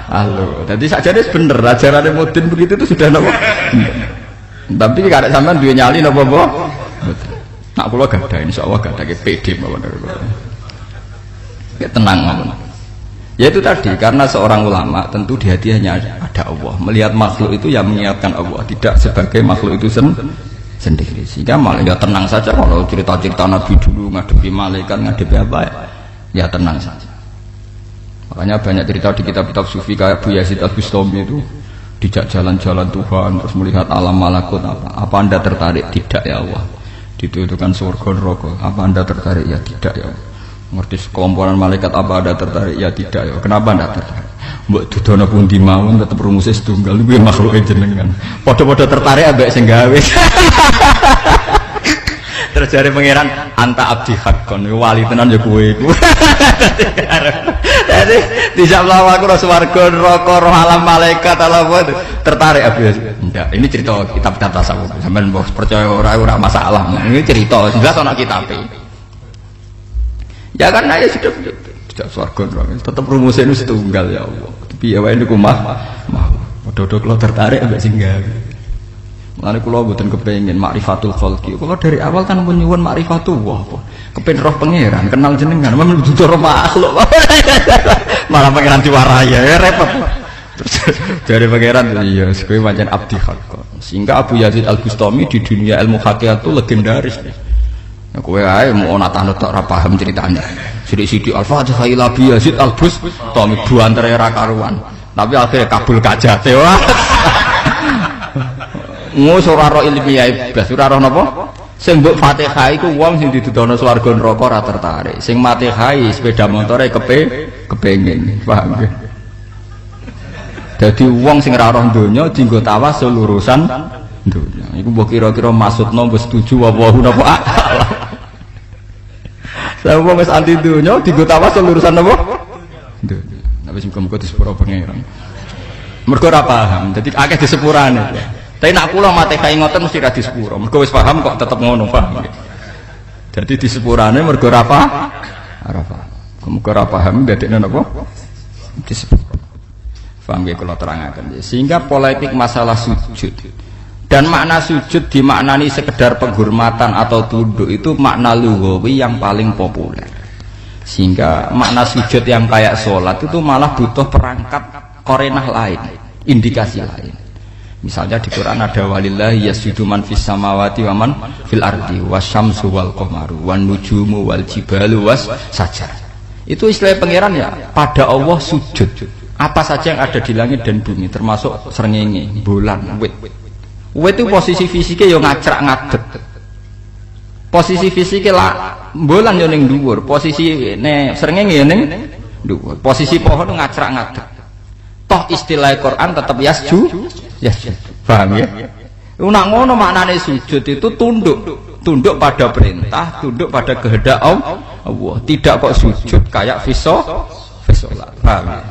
S1: Halo. Jadi saja ini bener, ajarannya Mudin begitu itu sudah nopo. Tapi kalau sampean duwe nyali nopo boh? Nak kula gadah insyaallah gadah ke PD mawon. Ya tenang mawon. Ya itu tadi, karena seorang ulama tentu di hatinya ada Allah. Melihat makhluk itu yang mengingatkan Allah, tidak sebagai makhluk itu sendiri, sehingga malah ya tenang saja. Kalau cerita-cerita Nabi dulu ngadepi malaikat, ngadepi apa ya tenang saja. Makanya banyak cerita di kitab-kitab sufi kayak Bu Yazid Al-Bustami itu dijak jalan-jalan Tuhan terus melihat alam malakut. Apa Anda tertarik? Tidak ya Allah. Dituduhkan surga neraka. Apa Anda tertarik? Ya tidak ya Allah. Ngerti sekelompokan malaikat, apa Anda tertarik? Ya tidak ya. Kenapa Anda tertarik? Mbok dudono pundi mawon tetep rumusé setunggal kuwi makhluke jenengan. Padha-padha tertarik ambek sing gawe. Terus jare pangeran anta abdi haqqon wali tenan ya kowe iku. Dadi dijak lawaku ro swarga neraka roh alam malaikat apa tertarik abdi. Enggak, ini cerita kitab tasawuf. Sampeyan mbok percaya ora masalah. Ini cerita jelas ana kitabe. Ya karena ya sudah tidak swarga tetap rumusnya itu setunggal ya Allah. Tapi ya wae niku mau padha-padha kula tertarik ambek sing gawe. Mulane kula mboten kepengin makrifatul khalqi. Kula dari awal kan pun nyuwun makrifatullah apa. Kepen roh pangeran, kenal jenengan, men dudu roh makhluk. Malah pangeran diwarai ya repot. Terus dari pangeran iya kowe pancen abdi haqqan. Sehingga Abu Yazid Al-Bustami di dunia ilmu hakikat itu legendaris. Ya kowe ae mau ana-ana tok ora paham ceritanya. Sidik-sidik Al-Fatihah ila Abi Yazid Al-Bustami buantere ra karuan. Tapi akhirnya kabul kajate wah. Ngus ora ro ilmiah blas ora ro napa? Sing mbok Fatihah iku wong sing didudono swarga neraka ora tertarik. Sing Fatihah sepeda motore kepengin. Paham nggih? Dadi wong sing ora roh donya dienggo tawasul urusan donya. Iku mbok kira-kira maksudno wis setuju apa napa? Saya wong wis anti donya dienggo tawasul urusan apa? Donya. Nek wis muga-muga disepuro pangeran. Mergo ora paham, dadi akeh disepurane. Tapi nak kula mate kae ngoten mesti ra disepuro. Mergo wis paham kok tetep ngono, paham. Jadi disepurane mergo ora paham. Muga ora paham dadekne napa? Disepuro. Paham nggih kula terangaken. Sehingga polemik masalah sujud dan makna sujud dimaknani sekedar penghormatan atau tunduk itu makna lughawi yang paling populer. Sehingga makna sujud yang kayak sholat itu malah butuh perangkat korenah lain, indikasi lain. Misalnya di Quran ada walillahi yasjudu man fis samawati wa man fil ardi wasyamsu wal qamaru wan nujumu wal jibalu was sajar. Itu istilah pangeran ya, pada Allah sujud. Apa saja yang ada di langit dan bumi termasuk srengenge, bulan, wit. Wit itu posisi fisiknya yo ngacrak ngadeg. Posisi fisiknya lah bulan yo ning dhuwur, posisi ne srengenge yo ning dhuwur. Posisi pohon itu ngacrak ngadeg. Toh istilah Quran tetap yasjud. Paham ya? Nak ngono maknane sujud itu tunduk pada perintah, tunduk pada kehendak Allah. Tidak kok sujud kayak fisolat. Paham ya?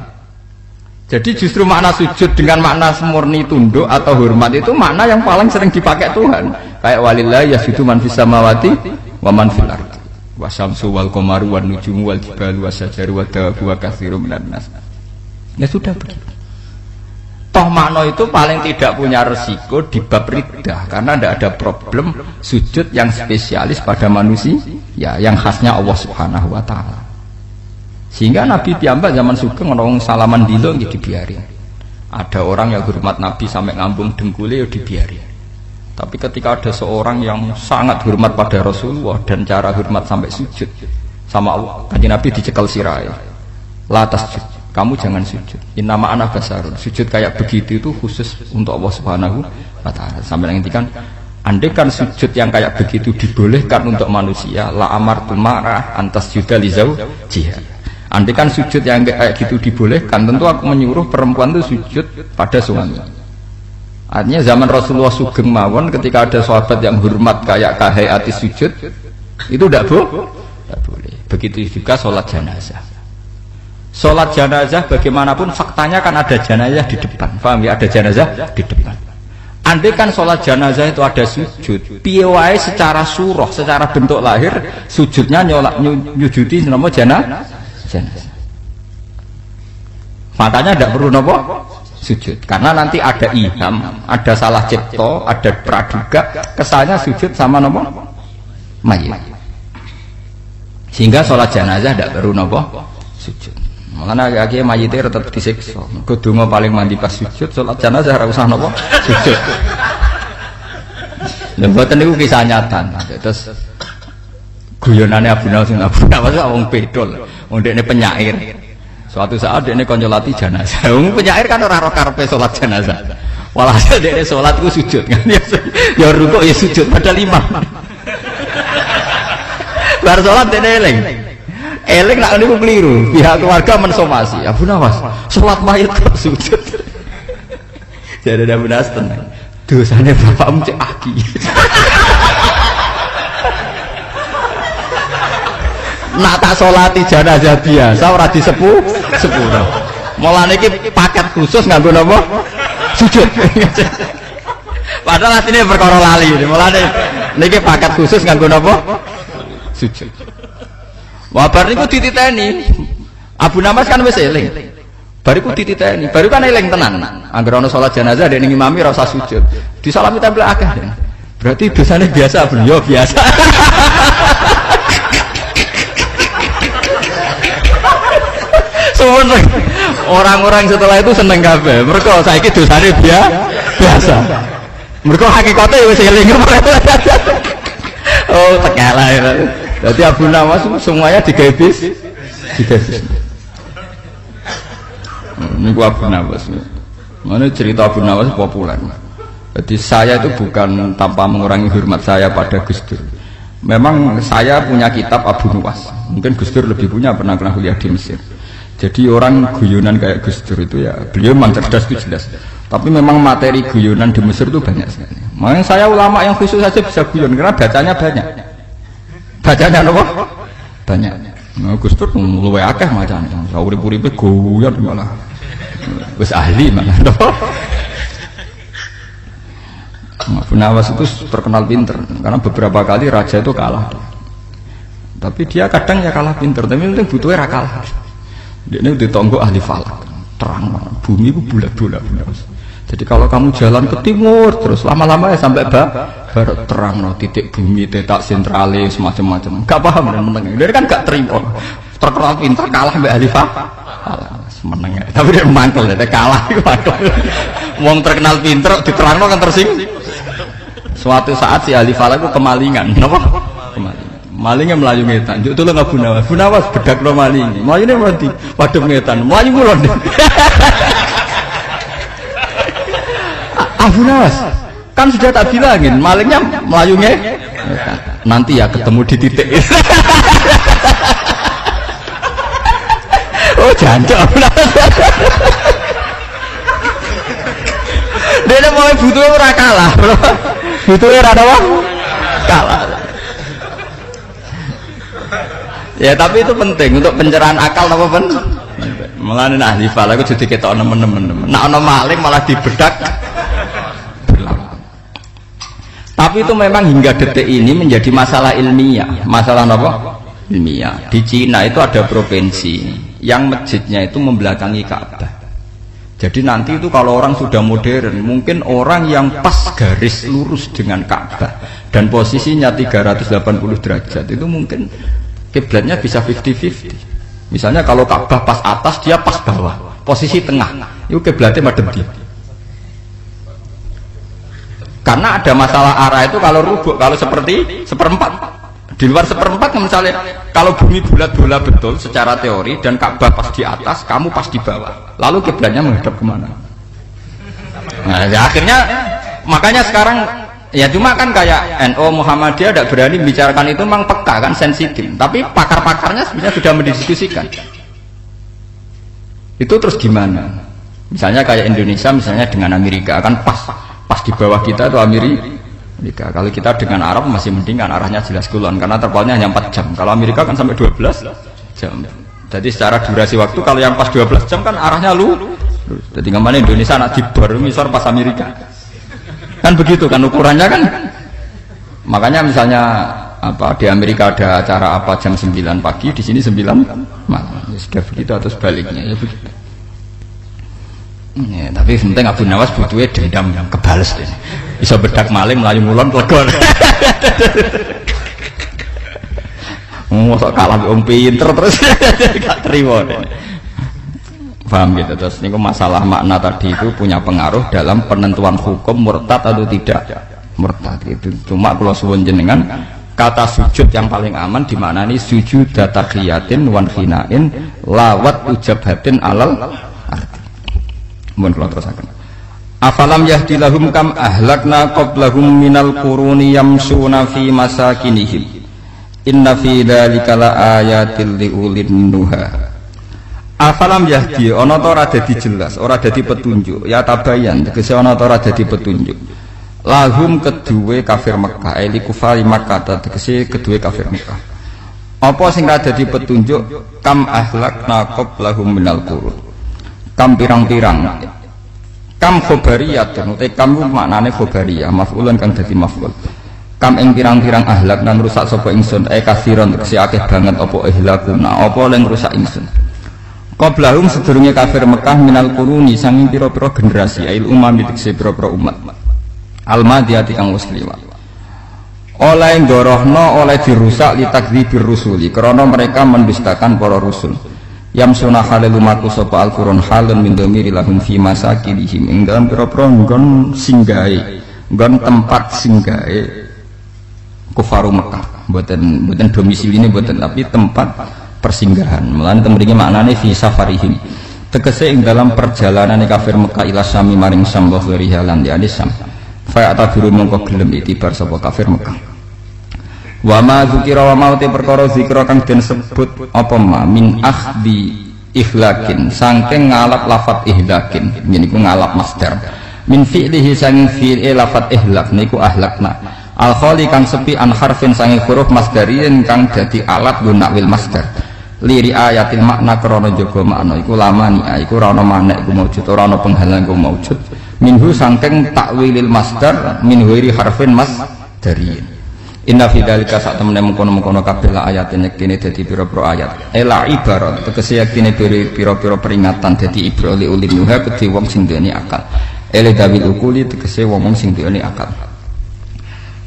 S1: Jadi justru makna sujud dengan makna murni tunduk atau hormat itu makna yang paling sering dipakai Tuhan. Kayak walillahi yasjudu man fis samawati wa man fil ardi. Wasyamsu wal qamaru wan nujumu wal jibalu was sajaru wa dawabu wa katsirun minan nas. Ya sudah begitu. toh makna itu paling tidak punya resiko di bab riddah karena tidak ada problem sujud yang spesialis pada manusia ya yang khasnya Allah Subhanahu wa taala. Sehingga Nabi piyambak zaman sugeng orang salaman dilo nggih dibiarin. Ada orang yang hormat Nabi sampai ngambung dengkule ya dibiarin. Tapi ketika ada seorang yang sangat hormat pada Rasulullah dan cara hormat sampai sujud sama Allah, kanjeng Nabi dicekel sirahe. La tasjud, kamu jangan sujud. Innama ana basarun. Sujud kayak begitu itu khusus untuk Allah Subhanahu wa taala. Sampai ngendikan, andai kan sujud yang kayak begitu dibolehkan untuk manusia, la amartu marah antas juda li zawjiha. Andai kan sujud yang kayak gitu dibolehkan, tentu aku menyuruh perempuan itu sujud pada suami. Artinya zaman Rasulullah sugeng mawon ketika ada sahabat yang hormat kayak kahayati sujud, itu tidak boleh. Begitu juga sholat jenazah. Sholat jenazah bagaimanapun faktanya kan ada jenazah di depan. Paham ya? Ada jenazah di depan. Andai kan sholat jenazah itu ada sujud, piye wae secara surah, secara bentuk lahir sujudnya nyujudi nama jenazah. Makanya tidak perlu nopo sujud, karena nanti ada iham, ada salah cipta, ada praduga, kesannya sujud sama nopo mayit. Sehingga sholat jenazah tidak perlu nopo sujud. Makanya akhirnya mayitnya tetap disiksa. Kedua paling mandi pas sujud, sholat jenazah harus usah nopo sujud. Lembutan itu kisah nyata. Terus guyonannya Abu Nawas itu orang bedol, orang ini penyair. Suatu saat dia ini konjolati jenazah. Orang penyair kan orang karepe sholat jenazah. Walhasil dia ini sholat itu sujud kan? Ya rukuk ya sujud pada 5. Bar sholat dia ini eling nak niku keliru. Pihak keluarga mensomasi. Abu Nawas sholat mayit kok sujud. Jadi Abu Nawas tenang. Dosanya bapakmu cek aki. Nak tak sholati jenazah biasa ora sepuro. Mulane iki paket khusus nganggo napa? Sujud. Padahal asline perkara lali. Mulane niki paket khusus nganggo napa? Sujud. Wah bar niku dititeni. Abu Nawas kan wis eling. Bariku dititeni, baru kan eling tenan. Angger ana salat jenazah dek ning imami ora usah sujud. Disalami tempel akeh. Berarti dosane biasa, Bro. Yo biasa. Sebenarnya orang-orang setelah itu seneng kabeh. Mergo saiki dosane biasa. Mergo hakikate wis eling. Oh, tekela ya. Jadi Abu Nawas semuanya digawe bis. Ini gua Abu Nawas. Mana cerita Abu Nawas populer. Jadi saya itu bukan tanpa mengurangi hormat saya pada Gus Dur. Memang saya punya kitab Abu Nawas. Mungkin Gus Dur lebih punya, pernah kuliah di Mesir. Jadi orang guyonan kayak Gus Dur itu ya beliau memang cerdas itu jelas. Tapi memang materi guyonan di Mesir itu banyak sekali. Makanya saya ulama yang khusus saja bisa guyon karena bacanya banyak. Bacanya apa? Banyak. Nah, Gus Dur luwe akeh macane. Urip-uripe guyon malah. Wis ahli malah. Abu Nawas itu terkenal pinter karena beberapa kali raja itu kalah. Tapi dia kadang ya kalah pinter, tapi penting butuhnya kalah. Dia ini ditonggo ahli falak, terang bumi itu bulat-bulat. Jadi kalau kamu jalan ke timur terus lama-lama ya sampai barat terang no, titik bumi, titik sentralis macam-macam. Gak paham dan meneng. Dia kan gak terima. Terkenal pinter kalah mbak ahli falak. Meneng. Tapi dia mantel, dia kalah. Wong terkenal pinter diterangno kan tersinggung. Suatu saat si ahli falak itu kemalingan. Kenapa? Kemalingan. Malingnya melayu ngetan. Juk tolong Abu Nawas. Abu Nawas bedak no maling. Melayunya berarti padam ngetan. Melayu mulon. Abu Nawas kan sudah tak bilangin malingnya melayu ngetan. Nanti ya ketemu di titik. Oh jancok Abu Nawas. Dia mau butuhnya ora kalah. Butuhnya ora apa? Kalah. Ya tapi itu penting untuk pencerahan akal apa pen? Mulane ahli falak itu jadi ketok nemen-nemen. Nak ana maling malah dibedak. Tapi itu memang hingga detik ini menjadi masalah ilmiah. Masalah apa? Ilmiah. Di Cina itu ada provinsi yang masjidnya itu membelakangi Ka'bah. Jadi nanti itu kalau orang sudah modern, mungkin orang yang pas garis lurus dengan Ka'bah dan posisinya 380 derajat itu mungkin kiblatnya bisa 50-50. Misalnya kalau Ka'bah pas atas, dia pas bawah, posisi tengah, itu kiblatnya madhep dia. Karena ada masalah arah itu kalau rubuk, kalau seperti seperempat. Di luar seperempat misalnya, kalau bumi bulat bola betul secara teori dan Ka'bah pas di atas, kamu pas di bawah. Lalu kiblatnya menghadap kemana? Nah, ya akhirnya makanya sekarang ya cuma kan kayak NU Muhammadiyah tidak berani membicarakan itu, memang peka kan, sensitif. Tapi pakar-pakarnya sebenarnya sudah mendiskusikan. Itu terus gimana? Misalnya kayak Indonesia misalnya dengan Amerika kan pas di bawah kita itu Amerika. Kalau kita dengan Arab masih mendingan, arahnya jelas kulon karena terpalnya hanya 4 jam. Kalau Amerika kan sampai 12 jam. Jadi secara durasi waktu kalau yang pas 12 jam kan arahnya lu. Jadi kemana Indonesia anak dibor misal pas Amerika. Kan begitu kan ukurannya kan. Makanya misalnya apa di Amerika ada acara apa jam 9 pagi, di sini 9 malam. Ya sudah begitu atau sebaliknya ya begitu. Ya, tapi penting Abu Nawas butuhnya dendam yang kebales deh. Bisa bedak maling melayu mulon pelegon. Mosok kalah wong pinter terus gak terima deh. Paham gitu. Terus ini masalah makna tadi itu punya pengaruh dalam penentuan hukum murtad atau tidak murtad itu. Cuma kalau suwun jenengan kata sujud yang paling aman di mana ini sujud taqiyatin wan khinain lawat ujabatin alal arti. Mohon kalau terusakan. Afalam yahdilahum kam ahlakna qablahum minal quruni yamsuna fi masakinihim inna fi dzalika laayatil liulin nuha. Afalam yahdi ana ta ora dadi jelas, ora dadi petunjuk, ya tabayan tegese ana ta ora dadi petunjuk. Lahum kedue kafir Mekah, eli kufari Makkah tegese kedue kafir Mekah. Apa sing ora dadi petunjuk kam ahlakna qablahum minal qurun. Kam pirang-pirang kam khobariyatun utai kam maknane khobariyah maf'ulan kang dadi maf'ul. Kam ing pirang-pirang ahlak nang rusak sapa ingsun kasiron tegese akeh banget apa ihlakuna apa leng rusak ingsun. Qablahum sedurunge kafir Mekah minal quruni sanging pira-pira generasi ail umam tegese pira-pira umat almadiyati kang wis liwat. Oleh ndorohno oleh dirusak li takdzibir rusuli karena mereka mendustakan para rasul. Yamsuna halil umatku sapa al-qurun halun min dhamiri lahum fi masakinihim ing dalam pira-pira nggon singgahe nggon tempat singgahe kufaru Mekah mboten domisiline mboten tapi tempat persinggahan. Mulane temriki maknane fi safarihim tegese ing dalam perjalanan kafir Mekah ila Syam maring Syam wa rihalan di Syam fa atabiru mongko gelem itibar sapa kafir Mekah. Wa ma dzikra wa mauti perkara zikra kang den sebut apa ma min akhdi ikhlakin saking ngalap lafat ihlakin niku ngalap masdar min fi'lihi saking fi'il lafat ihlak niku ahlakna al khali kang sepi an harfin saking huruf masdarin kang dadi alat gunakwil masdar liri ayatil makna krana jaga makna iku lamani iku ora ana makna iku maujud ora ana penghalang iku maujud minhu saking takwilil masdar min ghairi harfin masdarin. Inna fi dzalika sak temene mengkono-mengkono kabeh la ayat yektine dadi pira-pira ayat. Ela ibarat tegese yektine pira-pira peringatan dadi ibro li ulil nuha kedhe wong sing duweni akal. Ele dawil ukuli tegese wong sing duweni akal.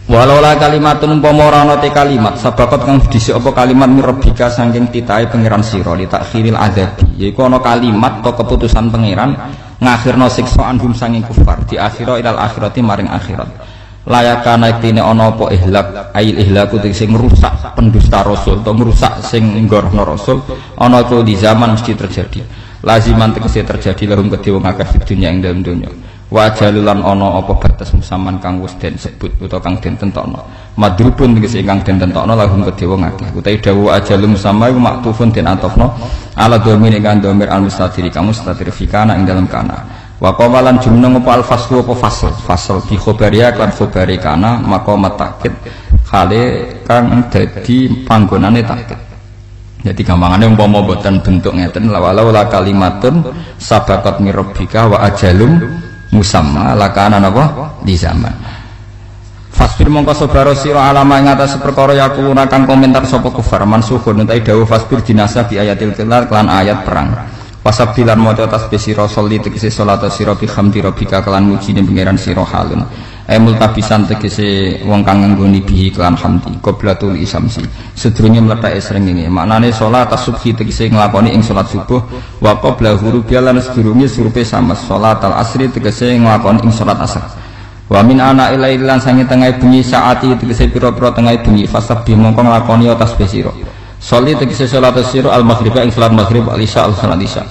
S1: Walau la kalimatun umpama ora ana te kalimat sabaqat kang dhisik apa kalimat mirabika saking titahe pangeran sira li takhiril adabi yaiku ana kalimat atau keputusan pangeran ngakhirno siksa anhum saking kufar di akhirah ilal akhirati maring akhirat. Layakana iktine ana apa ihlak ail ihlaku sing ngrusak pendusta rasul atau ngrusak sing nggorohno rasul ana iku di zaman mesti terjadi laziman tegese terjadi lahum kedhe wong akeh di dunya ing dalem donya wa jalulan ana apa batas musaman kang wis den sebut utawa kang den tentokno madrubun tegese ingkang den tentokno lahum kedhe wong akeh utawi dawuh ajalum sama iku maktufun den atofno ala dhamir kan dhamir al mustatiri kang mustatir fikana ing dalem kana. Wa qawalan jumnah apa al-faslu apa fasal bi khabariya kan khabari kana maqamat takkid khale kang dadi panggonane takkid. Jadi gampangane umpama boten bentuk ngeten walau la kalimatun sabaqat mirabbika wa ajalum musamma lakana napa di zaman. Fasbir mongko sabaro sira alama ing atas perkara yakuluna kang komentar sapa kufar mansukhun utawi dawuh fasbir dinasa bi ayatil kilar kelan ayat perang. Wasabdilan maca tasbih sira sholli tegese salat sira bi hamdi rabbika kelan mujine pangeran sira halun multabisan tegese wong kang nganggoni bihi kelan hamdi qoblatul isamsi sedurunge mlethake srengenge maknane salat subhi tegese nglakoni ing salat subuh wa qabla hurubi lan sedurunge surupe sama salat al asri tegese nglakoni ing salat asar wa min ana ilaihi lan sange tengah bengi saati tegese pira-pira tengah bengi fasabih mongko nglakoni tasbih sira sholli tegese salat sira al maghriba ing salat maghrib al isya al salat isya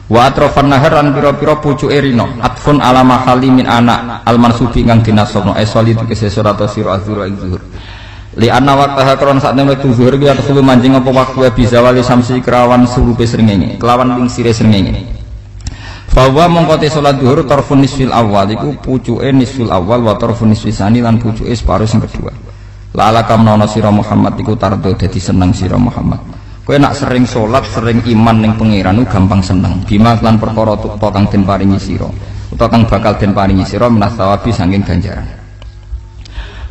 S1: wa atrafan nahar lan pira-pira pucuke rino atfun ala mahali min anak al mansubi kang dinasabno sholli tegese salat sira azhur ing zuhur li anna waqtaha kron sak temene zuhur ki atul manjing apa waktu bisa wali samsi kerawan surupe srengenge kelawan pingsire srengenge bahwa mongkote salat zuhur tarfun nisfil awal iku pucuke nisfil awal wa tarfun nisfis sani lan pucuke separo sing kedua lala kamnono sira Muhammad iku tardo dadi seneng sira Muhammad kowe nak sering salat sering iman ning pangeran gampang seneng bima lan perkara tukta kang den paringi sira utawa kang bakal den paringi sira menasawabi saking ganjaran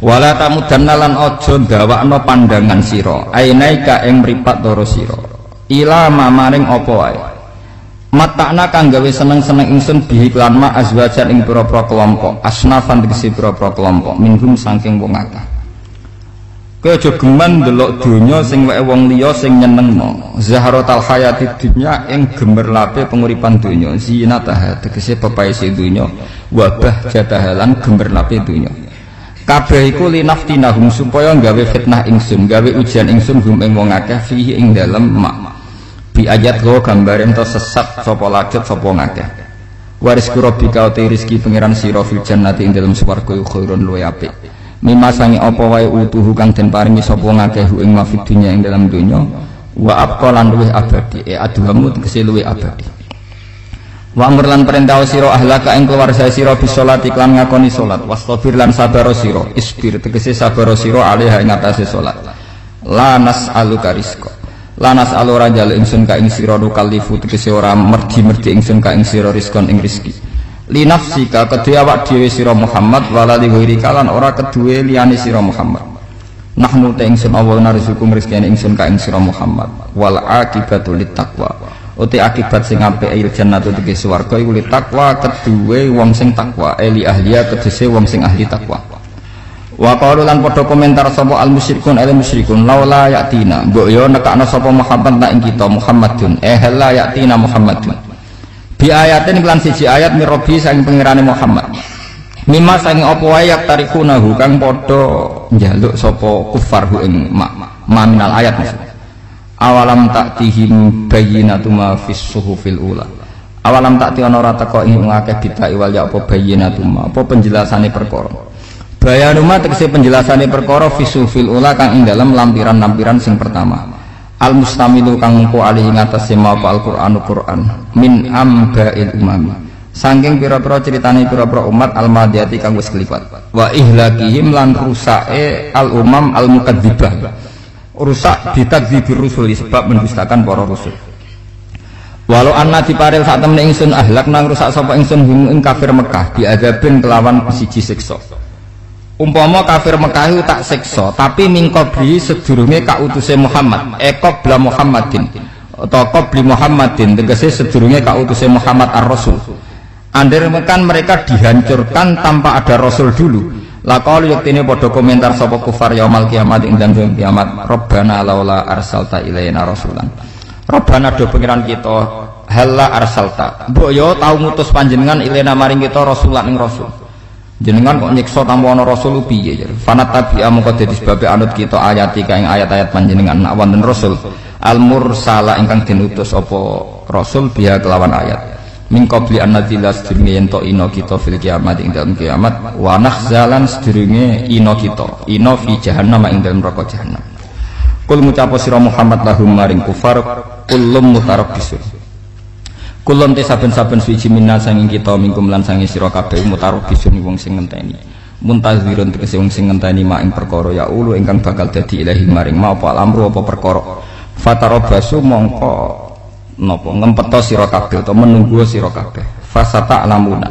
S1: wala tamudanna lan aja ndawakno pandangan sira ainaika ing mripat loro sira ila mamaring apa wae matakna kang gawe seneng-seneng ingsun bihi lan ma azwajan ing pira-pira kelompok asnafan tegese pira-pira kelompok minhum saking wong akeh kowe aja geman ndelok donya sing wae wong liya sing nyenengno zaharatal hayati dunya ing gemerlape penguripan donya zinatah tegese pepaese donya wabah jatahalan gemerlape donya kabeh iku linaftinahum supaya gawe fitnah ingsun gawe ujian ingsun hum ing wong akeh fihi ing dalem mak bi ayat go gambaren to sesat sapa lajut sapa ngakeh waris rabbika te rezeki pangeran sira fil jannati ing dalem swarga khairun luwe apik mimma sangi apa wae utuhu kang den paringi sapa ngakeh ing mafid dunya ing dalam dunya wa aqalan luweh abadi aduhamu tegese luweh abadi wa amr lan perintah sira ahlaka ing keluarga sira bis salat iklan ngakoni salat wastabir lan sabar sira isbir tegese sabar sira alaiha ing atase salat la nas'aluka rizqa la nas'alu rajal ingsun ka ing sira nukallifu tegese ora merdi-merdi ingsun ka ing sira rizqon ing rezeki li nafsika kedue awak dhewe sira Muhammad wala li ghairi kalan ora kedue liyane sira Muhammad nahnu ta ingsun Allah narzukum rezekine ingsun ka ing sira Muhammad wal aqibatu lit taqwa uti akibat sing apik il jannatu tegese swarga iku lit taqwa kedue wong sing takwa li ahliya tegese wong sing ahli takwa wa qalu lan padha komentar sapa al musyrikun laula yatina mbok yo nekakno sapa Muhammad tak ing kita Muhammadun la yatina Muhammadun bi ayatin lan siji ayat mirobi saking pangerane Muhammad mimma saking apa wae yak tarikunahu kang padha njaluk sapa kufar hu ing minal ayat awalam taktihim bayyinatu ma fis suhufil ula awalam takti ana ora teko ing akeh bidai wal ya apa bayyinatu ma apa penjelasane perkara bayanuma tegese penjelasane perkara fis suhufil ula kang ing dalem lampiran-lampiran sing pertama al mustamilu kang mengko alih ing atase maapa Al-Qur'anu Qur'an min amba'il umami saking pira-pira critane pira-pira umat al-madiyati kang wis kliwat wa ihlakihim lan rusake al-umam al-mukadzibah rusak ditakdzibir rusul sebab mendustakan para rasul walau anna diparil sak temene ingsun ahlak nang rusak sapa ingsun ing kafir Mekah diadzabin kelawan siji siksa umpama kafir Mekah itu tak siksa tapi mingkobli sedurunge kautuse Muhammad qabla Muhammadin atau qabli Muhammadin tegese sedurunge kautuse Muhammad ar-Rasul andermekan mereka dihancurkan tanpa ada Rasul dulu laqalu yaktine padha komentar sapa kufar yaumul kiamat ing dalem kiamat Rabbana laula arsalta ilaina rasulan Rabbana do pengiran kita halla arsalta mbok yo tau ngutus panjenengan ilaina maring kita rasulan ing rasul jenengan kok nyiksa tanpa ana rasul piye ya fanat tabi'a mongko dadi sebab anut kita ayati kae ayat-ayat panjenengan nak wonten rasul al mursala ingkang dinutus apa rasul biha kelawan ayat min qabli an nadzila sedurunge ento ina kita fil kiamat ing dalem kiamat wa nakhzalan sedurunge ina kita ina fi jahannam ing dalem neraka jahannam kul ngucapo sira Muhammad lahum maring kufar kullum mutarabbisun kulon te saben-saben suci minna sanging kita mingkum lan sanging sira kabeh mutarobisun wong sing ngenteni muntazirun tegese wong sing ngenteni mak ing perkara ya ulu ingkang bakal dadi ilahi maring ma apa amru apa perkara fatarobasu mongko napa ngempeto sira kabeh utawa menunggu sira kabeh fasata alamuna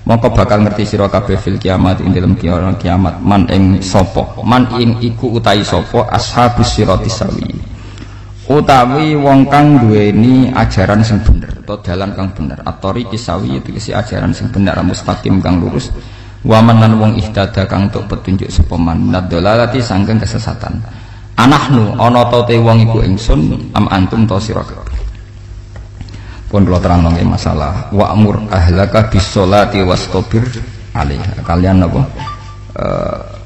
S1: mongko bakal ngerti sira kabeh fil kiamat ing dalem kiamat man ing sapa man ing iku utahi sapa ashabus sirati sawi utawi wong kang duweni ajaran sing bener atau dalan kang bener atori kisawi itu kisi ajaran sing bener mustaqim kang lurus wa manan wong ihtada kang tuk petunjuk sapa man nadzalalati sangking kesesatan anahnu ana ta te wong iku ingsun am antum ta sira kabeh pun kula terangno masalah wa'mur ahlaka bis-sholati wastabir alaiha kalian napa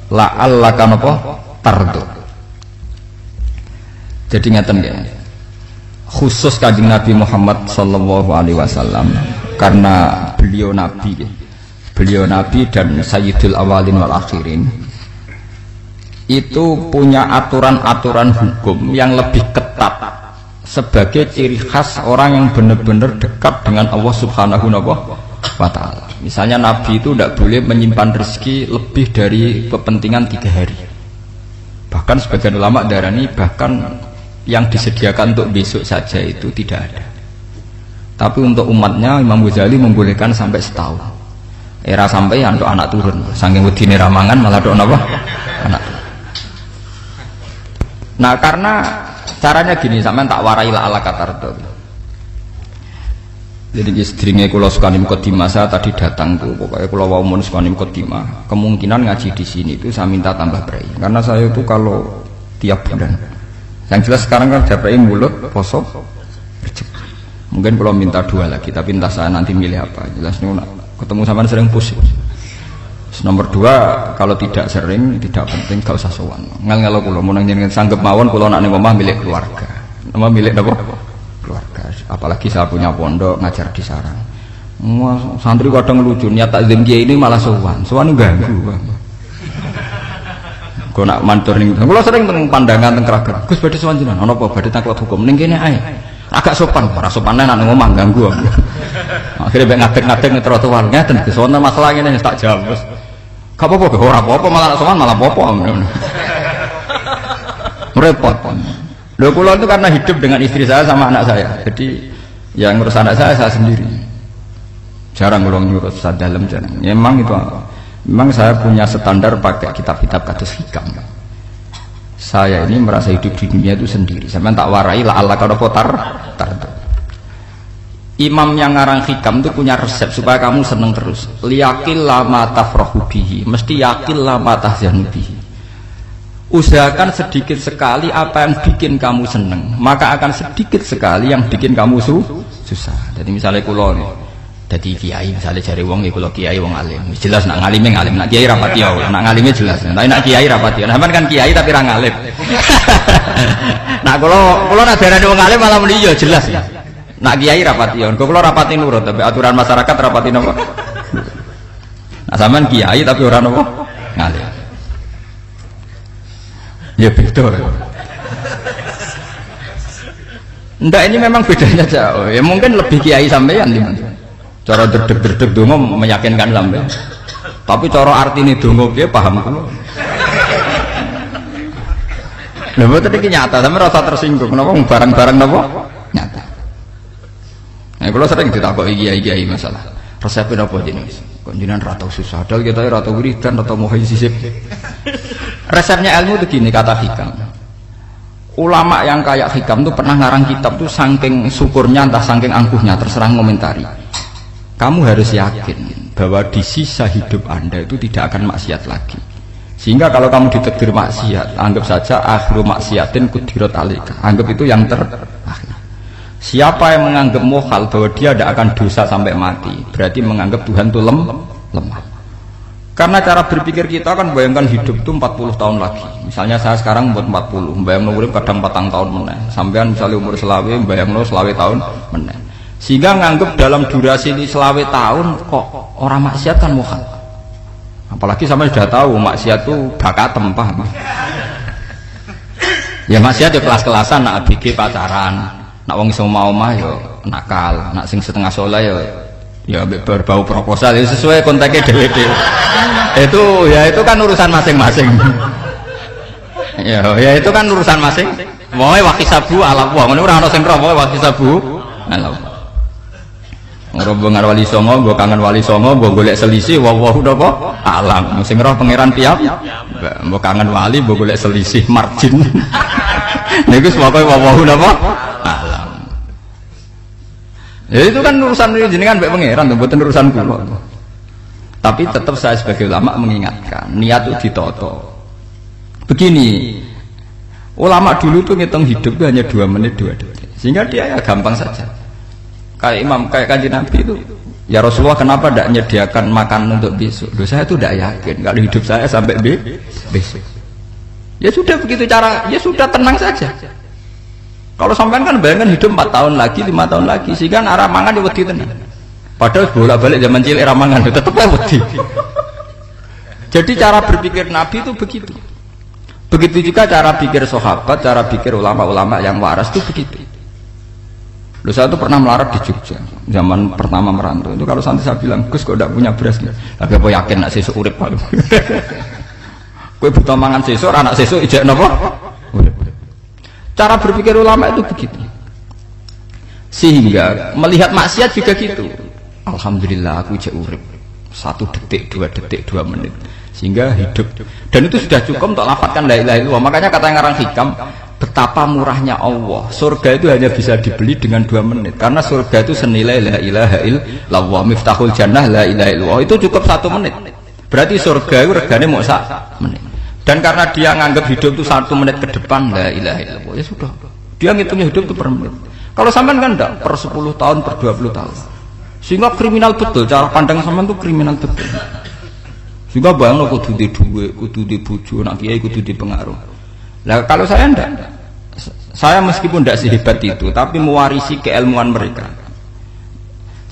S1: la'allaka napa tardo. Jadi ngeten nggih. Khusus Kanjeng Nabi Muhammad sallallahu alaihi wasallam karena beliau nabi. Beliau nabi dan sayyidul awalin wal akhirin. Itu punya aturan-aturan hukum yang lebih ketat sebagai ciri khas orang yang benar-benar dekat dengan Allah Subhanahu wa ta'ala. Misalnya Nabi itu tidak boleh menyimpan rezeki lebih dari kepentingan 3 hari. Bahkan sebagian ulama darani bahkan yang disediakan untuk besok saja itu tidak ada. Tapi untuk umatnya Imam Ghazali membolehkan sampai setahun. Era sampai untuk anak turun. Saking wedine ramangan malah do napa? Anak turun. Nah karena caranya gini, sampean tak warai la ala katardo. Jadi sedringe kula sukani mukadimah, saya tadi datang tuh pokoknya kula wau mun sukani mukadimah, kemungkinan ngaji di sini itu saya minta tambah brai karena saya itu kalau tiap bulan yang jelas sekarang kan ada brai mulut poso mungkin kalau minta 2 lagi tapi entah saya nanti milih apa jelas nih ketemu sama sering pusing. Nomor 2 kalau tidak sering tidak penting gak usah sowan ngel-ngelo kula mun njenengan sanggep mawon kula nak ning omah milik keluarga nama milik napa keluarga. Apalagi saya punya pondok ngajar di sarang. Santri kadang lucu niat takzim kiai ini malah sowan ganggu. Kok nak mantur ning kula sering teng pandangan teng Kragan. Gus badhe sowan jenengan ana apa badhe takut hukum ning kene ae. Agak sopan ora sopan nek ngomong ganggu. Akhire mek ngadeg-ngadeg ning trotoar ngeten Gus wonten masalah ngene tak jawab. Gak apa-apa ora apa-apa malah sowan malah apa-apa. Repot. Loh kula itu karena hidup dengan istri saya sama anak saya. Jadi yang ngurus anak saya sendiri. Jarang kula ngurus dalam jarang. Ya, memang saya punya standar pakai kitab-kitab kados hikam. Saya ini merasa hidup di dunia itu sendiri. Sampeyan tak warai la Allah kada potar. Imam yang ngarang hikam itu punya resep supaya kamu seneng terus. Liyaqil lama tafrahu bihi, mesti yaqil lama tahzanu bihi. Usahakan sedikit sekali apa yang bikin kamu seneng, maka akan sedikit sekali yang bikin kamu susah. Jadi misalnya kulo nih, jadi kiai, misalnya cari wong, kulo kiai wong alim, jelas nak ngalim, nak kiai rapati ya, nak ngalimnya jelas. Tapi nak kiai rapati, nah kan kiai tapi orang ngalim. Nah kulo nak darani wong alim malah muni yo jelas. Nak kiai rapati ya, kulo rapati nurut, tapi aturan masyarakat rapati nopo. Nah sampean kiai tapi orang nopo ngalim. Ya betul. Ndak ini memang bedanya jauh. Ya mungkin lebih kiai sampean di mana. Cara derdek-derdek dongo meyakinkan sampean. Tapi cara artine dongo piye paham kula. Lha mboten iki nyata, sampe rasa tersinggung napa barang-barang napa nyata. Nah kula sering ditakoki kiai-kiai masalah. Resepnya apa jenenge? Kok jenengan ra tau susah, padahal kita ra tau wiridan, ra tau muhayyisib. Resepnya ilmu itu gini kata hikam. Ulama yang kayak hikam tuh pernah ngarang kitab tuh saking syukurnya entah saking angkuhnya terserah ngomentari. Kamu harus yakin bahwa di sisa hidup Anda itu tidak akan maksiat lagi. Sehingga kalau kamu ditakdir maksiat, anggap saja akhiru maksiatin kudirat alika. Anggap itu yang terakhir. Siapa yang menganggap mohal bahwa dia tidak akan dosa sampai mati, berarti menganggap Tuhan itu lemah. Karena cara berpikir kita kan bayangkan hidup itu 40 tahun lagi. Misalnya saya sekarang buat 40, bayang urip kadang 4 tahun meneh. Sampean misalnya umur selawe, bayang selawe tahun meneh. Sehingga nganggep dalam durasi ini selawe tahun kok orang maksiat kan mohal. Apalagi sampai sudah tahu maksiat itu bakatem, paham? Ya maksiat ya kelas-kelasan, nak ABG pacaran, nak wong iso omah ya nakal, nak sing setengah soleh ya berbau proposal ya sesuai kontaknya DWD. Itu kan urusan masing-masing. ya itu kan urusan masing. Wae wakisabu ala wa ngono ora ana sing roh wae wakisabu ala. Rombongan wali songo, gua kangen wali songo, gua golek selisih wawahu napa alam. Sing roh pangeran tiap mbok kangen wali, mbok golek selisih margin. Niku pokoke wawahu napa? Alam. Ya itu kan urusan jenengan mbek pangeran, mboten urusan kula. Tapi tetap saya sebagai ulama mengingatkan, niat itu ditoto. Begini, ulama dulu tuh ngitung hidup itu hanya 2 menit 2 detik, sehingga dia ya gampang saja. Kayak imam, kayak kanjeng Nabi itu, ya Rasulullah kenapa tidak menyediakan makan untuk besok? Loh, saya itu tidak yakin kalau hidup saya sampai besok. Ya sudah begitu cara, ya sudah tenang saja. Kalau sampean kan bayangkan hidup 4 tahun lagi, 5 tahun lagi, sehingga arah mangan wedi tenang. Padahal bolak-balik zaman cilik ramangan tetap wedi. Jadi cara berpikir Nabi itu begitu. Begitu juga cara pikir sahabat, cara pikir ulama-ulama yang waras itu begitu. Loh, saya itu pernah melarat di Jogja zaman pertama merantau. Itu kalau santri saya bilang, Gus kok tidak punya beras nggak? Tapi apa yakin nak sesuk urip paling. Kowe butuh mangan sesuk, anak sesuk ijek napa? Cara berpikir ulama itu begitu. Sehingga melihat maksiat juga gitu. Alhamdulillah aku ijek urip 1 detik, 2 detik, 2 menit. Sehingga hidup. Dan itu sudah cukup untuk lafadzkan la ilaha illallah. Makanya kata ngarang hikam, betapa murahnya Allah. Surga itu hanya bisa dibeli dengan 2 menit. Karena surga itu senilai la ilaha illallah. Miftahul jannah la ilaha illallah. Itu cukup 1 menit. Berarti surga itu regane mau 1 menit. Dan karena dia nganggap hidup itu 1 menit ke depan la ilaha illallah, ya sudah. Dia ngitungnya hidup itu per menit. Kalau sampean kan enggak, per 10 tahun, per 20 tahun. Sehingga kriminal betul, cara pandang sampean itu kriminal betul. Sehingga bayang kudu di duwe, kudu di bojo, nak kiai kudu di pengaruh. Nah kalau saya enggak, saya meskipun tidak sehebat itu, tapi mewarisi keilmuan mereka.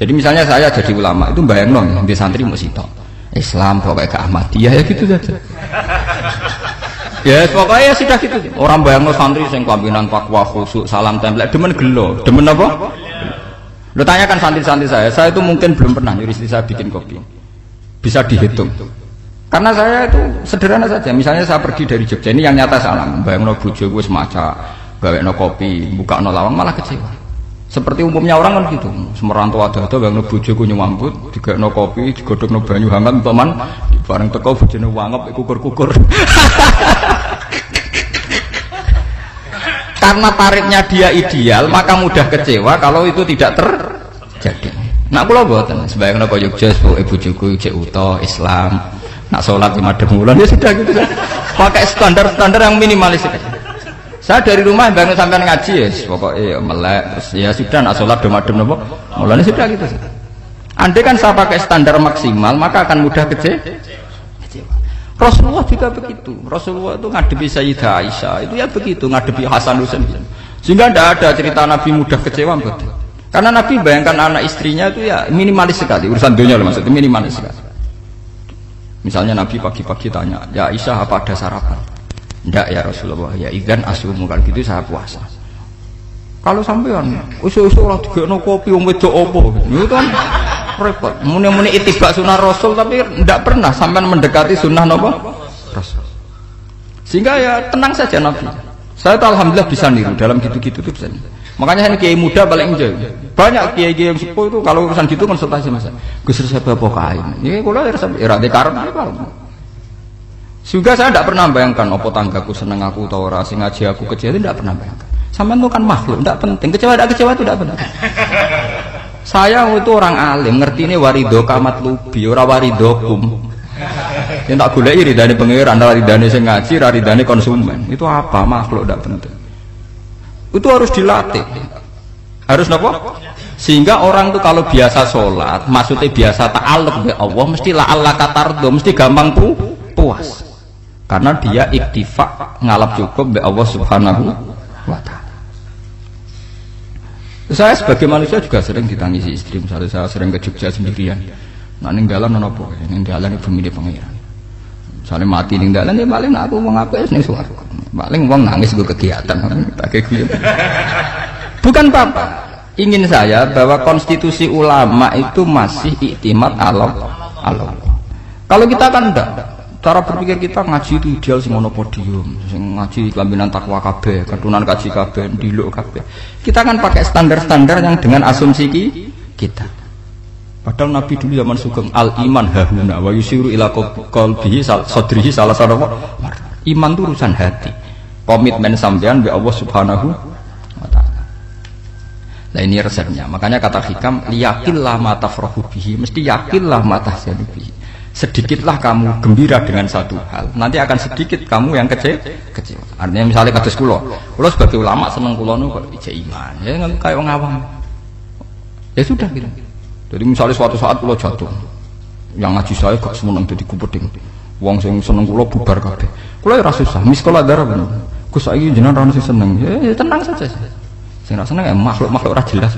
S1: Jadi misalnya saya jadi ulama, itu bayang dong, di santri mau sitok Islam, pokoknya ke Ahmadiyah ya gitu saja. Ya pokoknya sudah gitu. Orang bayang santri yang kelambinan takwa khusyuk, salam tempel, demen gelo, demen apa? Lo tanyakan santri-santri saya itu mungkin belum pernah nyuri istri saya bikin kopi. Bisa dihitung. Karena saya itu sederhana saja. Misalnya saya pergi dari Jogja, ini yang nyata salam. Bayangno bojo gue semaca, gawekno kopi, buka no lawang malah kecewa. Seperti umumnya orang kan gitu. Semerantau ada bayangno bojo gue nyuambut, digawekno kopi, digodhogno banyu hangat teman, bareng teko bojone wangep kukur-kukur. Karena tarifnya dia ideal, maka mudah kecewa kalau itu tidak terjadi. Nak kula mboten, sebayangno kaya Jogja bojoku cek uta Islam. Nak sholat 5 bulan ya sudah gitu saja. Pakai standar-standar yang minimalis saja. Saya dari rumah bangun sampai ngaji ya, pokoknya melek, ya sudah nak sholat demadem nopo, mulanya sudah gitu saja. Andai kan saya pakai standar maksimal, maka akan mudah kecewa. Rasulullah juga begitu. Rasulullah itu ngadepi Sayyidah Aisyah, itu ya begitu, ngadepi Hasan Husain. Sehingga tidak ada cerita Nabi mudah kecewa, betul. Karena Nabi bayangkan anak istrinya itu ya minimalis sekali, urusan dunia loh maksudnya minimalis sekali. Misalnya Nabi pagi-pagi tanya, ya Aisyah apa ada sarapan? Enggak ya Rasulullah, ya idzan asumu, kalau gitu saya puasa. Kalau sampean usul-usul ora digekno kopi wong wedok opo, itu kan repot. Muni-muni itibak sunnah Rasul tapi tidak pernah sampean mendekati sunnah napa Rasul. Sehingga ya tenang saja Nabi. Saya tahu alhamdulillah bisa niru dalam gitu-gitu tuh bisa. Makanya ini kiai muda paling enjoy. Banyak kiai-kiai yang sepuh itu kalau urusan gitu konsultasi Mas. Gus resep apa kain. Ini kula resep ora karep apa. Juga saya tidak pernah bayangkan apa tanggaku seneng aku atau ora sing ngaji aku kecewa, tidak pernah bayangkan. Sampean itu kan makhluk, tidak penting. Kecewa tidak kecewa itu tidak penting. Saya itu orang alim, ngerti ini warido kamat lubi, ora waridokum. Yang tak goleki ridane pangeran, ridane sing ngaji, ridane konsumen. Itu apa? Makhluk tidak penting. Itu harus dilatih. Harus napa? Sehingga orang itu kalau biasa sholat, maksudnya biasa ta'alluq be Allah, mesti la'alla katardo, mesti gampang puas. Karena dia iktifa ngalap cukup be Allah Subhanahu wa ta'ala. Saya sebagai manusia juga sering ditangisi istri, misalnya saya sering ke Jogja sendirian. Nah ning dalan ana apa? Ning dalan ibu milih pangeran. Misalnya mati ning dalan ya paling aku wong apik ning swarga. Paling wong nangis gue kegiatan pakai gue. Bukan apa-apa. Ingin saya bahwa konstitusi ulama itu masih iktimat Allah. Kalau kita kan enggak. Cara berpikir kita ngaji itu ideal sing ono podium, sing ngaji kelambinan takwa kabeh, ketunan kaji kabeh, ndiluk kabeh. Kita kan pakai standar-standar yang dengan asumsi kita. Padahal Nabi dulu zaman sugeng al iman hahuna wa yusiru ila qalbihi sadrihi salah satu iman itu urusan hati. komitmen sampean be Allah Subhanahu wa taala. Nah ini resepnya. Makanya kata hikam, yakinlah ma tafrahu bihi, mesti yakinlah ma tahzanu bihi. Sedikitlah kamu gembira dengan satu hal, nanti akan sedikit kamu yang kecewa. Artinya misalnya kados kula sebagai ulama seneng kula nu kok ijek iman. Ya kayak wong awam. Ya sudah gitu. Jadi misalnya suatu saat kula jatuh, yang ngaji saya gak semeneng dadi kupeding. Wong sing seneng kula bubar kabeh. Kula ora susah, miskola darah bener. Gus saiki jenengan ora sing seneng. Ya tenang saja. Sing ora seneng makhluk-makhluk ora jelas.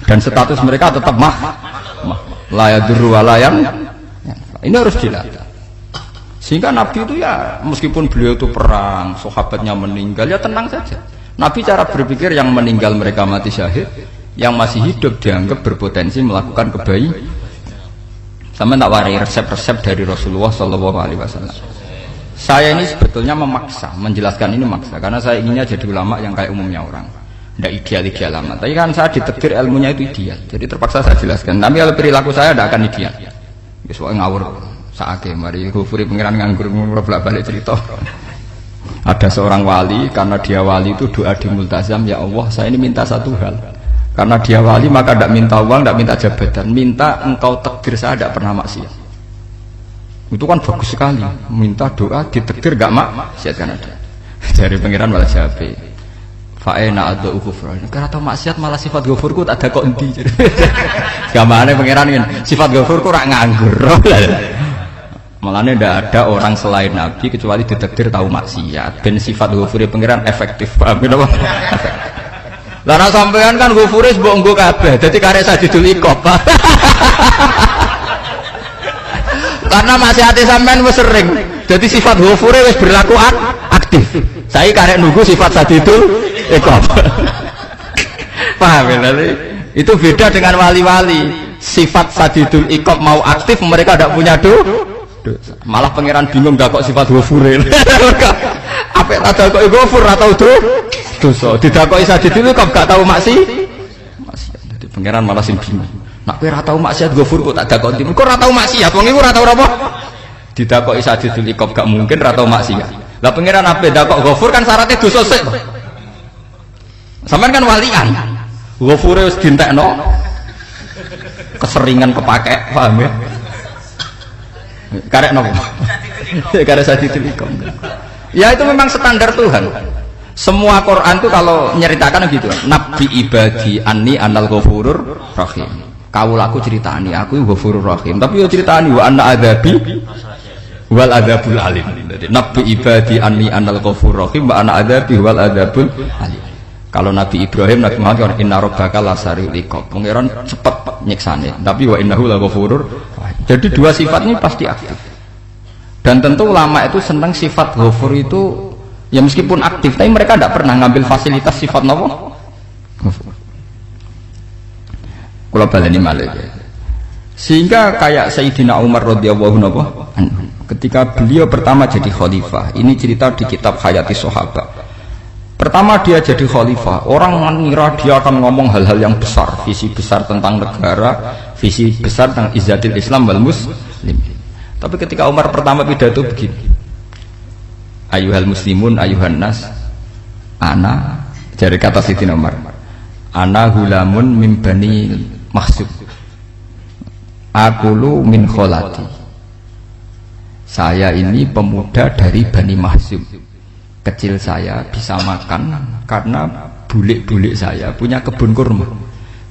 S1: Dan status mereka tetap la yadurru wa la yan. Ini harus dilatih. Sehingga Nabi itu ya meskipun beliau itu perang, sahabatnya meninggal ya tenang saja. Nabi cara berpikir yang meninggal mereka mati syahid, yang masih hidup dianggap berpotensi melakukan kebaikan. Sama tak warai resep-resep dari Rasulullah Shallallahu Alaihi Wasallam. Saya ini sebetulnya memaksa, menjelaskan ini maksa, karena saya inginnya jadi ulama yang kayak umumnya orang, tidak ideal lama. Tapi kan saya ditegur ilmunya itu ideal, jadi terpaksa saya jelaskan. Tapi kalau perilaku saya tidak akan ideal. Soalnya ngawur, saatnya mari kufuri pengiran nganggur balik cerita. Ada seorang wali, karena dia wali itu doa di multazam, ya Allah, saya ini minta satu hal. Karena dia wali maka tidak minta uang, tidak minta jabatan, minta engkau takdir saya tidak pernah maksiat. Itu kan bagus sekali, minta doa ditakdir gak maksiat kan ada. Dari pengiran malah jawab, fa'ena adau kufur. Karena tahu maksiat malah sifat ghafurku tak ada kok enti. Gamane pengiran ini sifat ghafurku rak nganggur. Malahnya tidak ada orang selain Nabi kecuali ditakdir tahu maksiat. Ben sifat ghafuri pengiran efektif, paham apa? Lah sampean kan ghafure mbok nggo kabeh. Dadi karek Sadidul Iqab. Karena maksiate sampean wis sering. Dadi sifat ghafure wis berlaku aktif. Saya karek nunggu sifat Sadidul Iqab. Paham ya? Itu beda dengan wali-wali. Sifat Sadidul Iqab mau aktif, mereka tidak punya dosa. Malah pangeran bingung gak kok sifat ghafure. Apik rada kok ghafur atau dosa didakoki Sadidul Iqab gak tahu maksiat. Dadi pangeran malah sing bingung. Nek kowe ora tau maksiat ghafur kok tak dakoki. Kok ora tau maksiat wong iku ora tau apa? Didakoki Sadidul Iqab gak mungkin ora tau maksiat. Lah pangeran ape dakok ghafur kan syaratnya dosa sik. Sampeyan kan walian. Ghafure wis dientekno. Keseringan kepake, paham ya? Karek nopo? Karek Sadidul Iqab. Ya itu memang standar Tuhan. Semua Quran itu kalau nyeritakan gitu, Nabi ibadi anni anal ghafurur rahim. Kaulaku ceritani aku ghafurur rahim, tapi yo ceritani wa anna adzabi wal adzabul alim. Jadi Nabi ibadi anni anal ghafurur rahim wa anna adzabi wal adzabul alim. Kalau Nabi Ibrahim, Nabi Muhammad inna rabbaka lasariul iqab. Pangeran cepat nyiksane, tapi wa innahu laghafurur rahim. Jadi dua sifat ini pasti aktif. Dan tentu ulama itu senang sifat ghafur itu ya meskipun aktif, tapi mereka tidak pernah ngambil fasilitas sifat nopo. Kalau baleni malih. Sehingga kayak Sayyidina Umar radhiyallahu anhu, ketika beliau pertama jadi khalifah, ini cerita di kitab Hayati Sahabat. Pertama dia jadi khalifah, orang mengira dia akan ngomong hal-hal yang besar, visi besar tentang negara, visi besar tentang izzatil Islam wal muslim. Tapi ketika Umar pertama pidato begini, ayuhal muslimun ayuhan nas, ana, dari kata Sayyidina Umar, ana hulamun min bani Makhzum, akulu min kholati. Saya ini pemuda dari Bani Makhzum. Kecil saya bisa makan karena bulik-bulik saya punya kebun kurma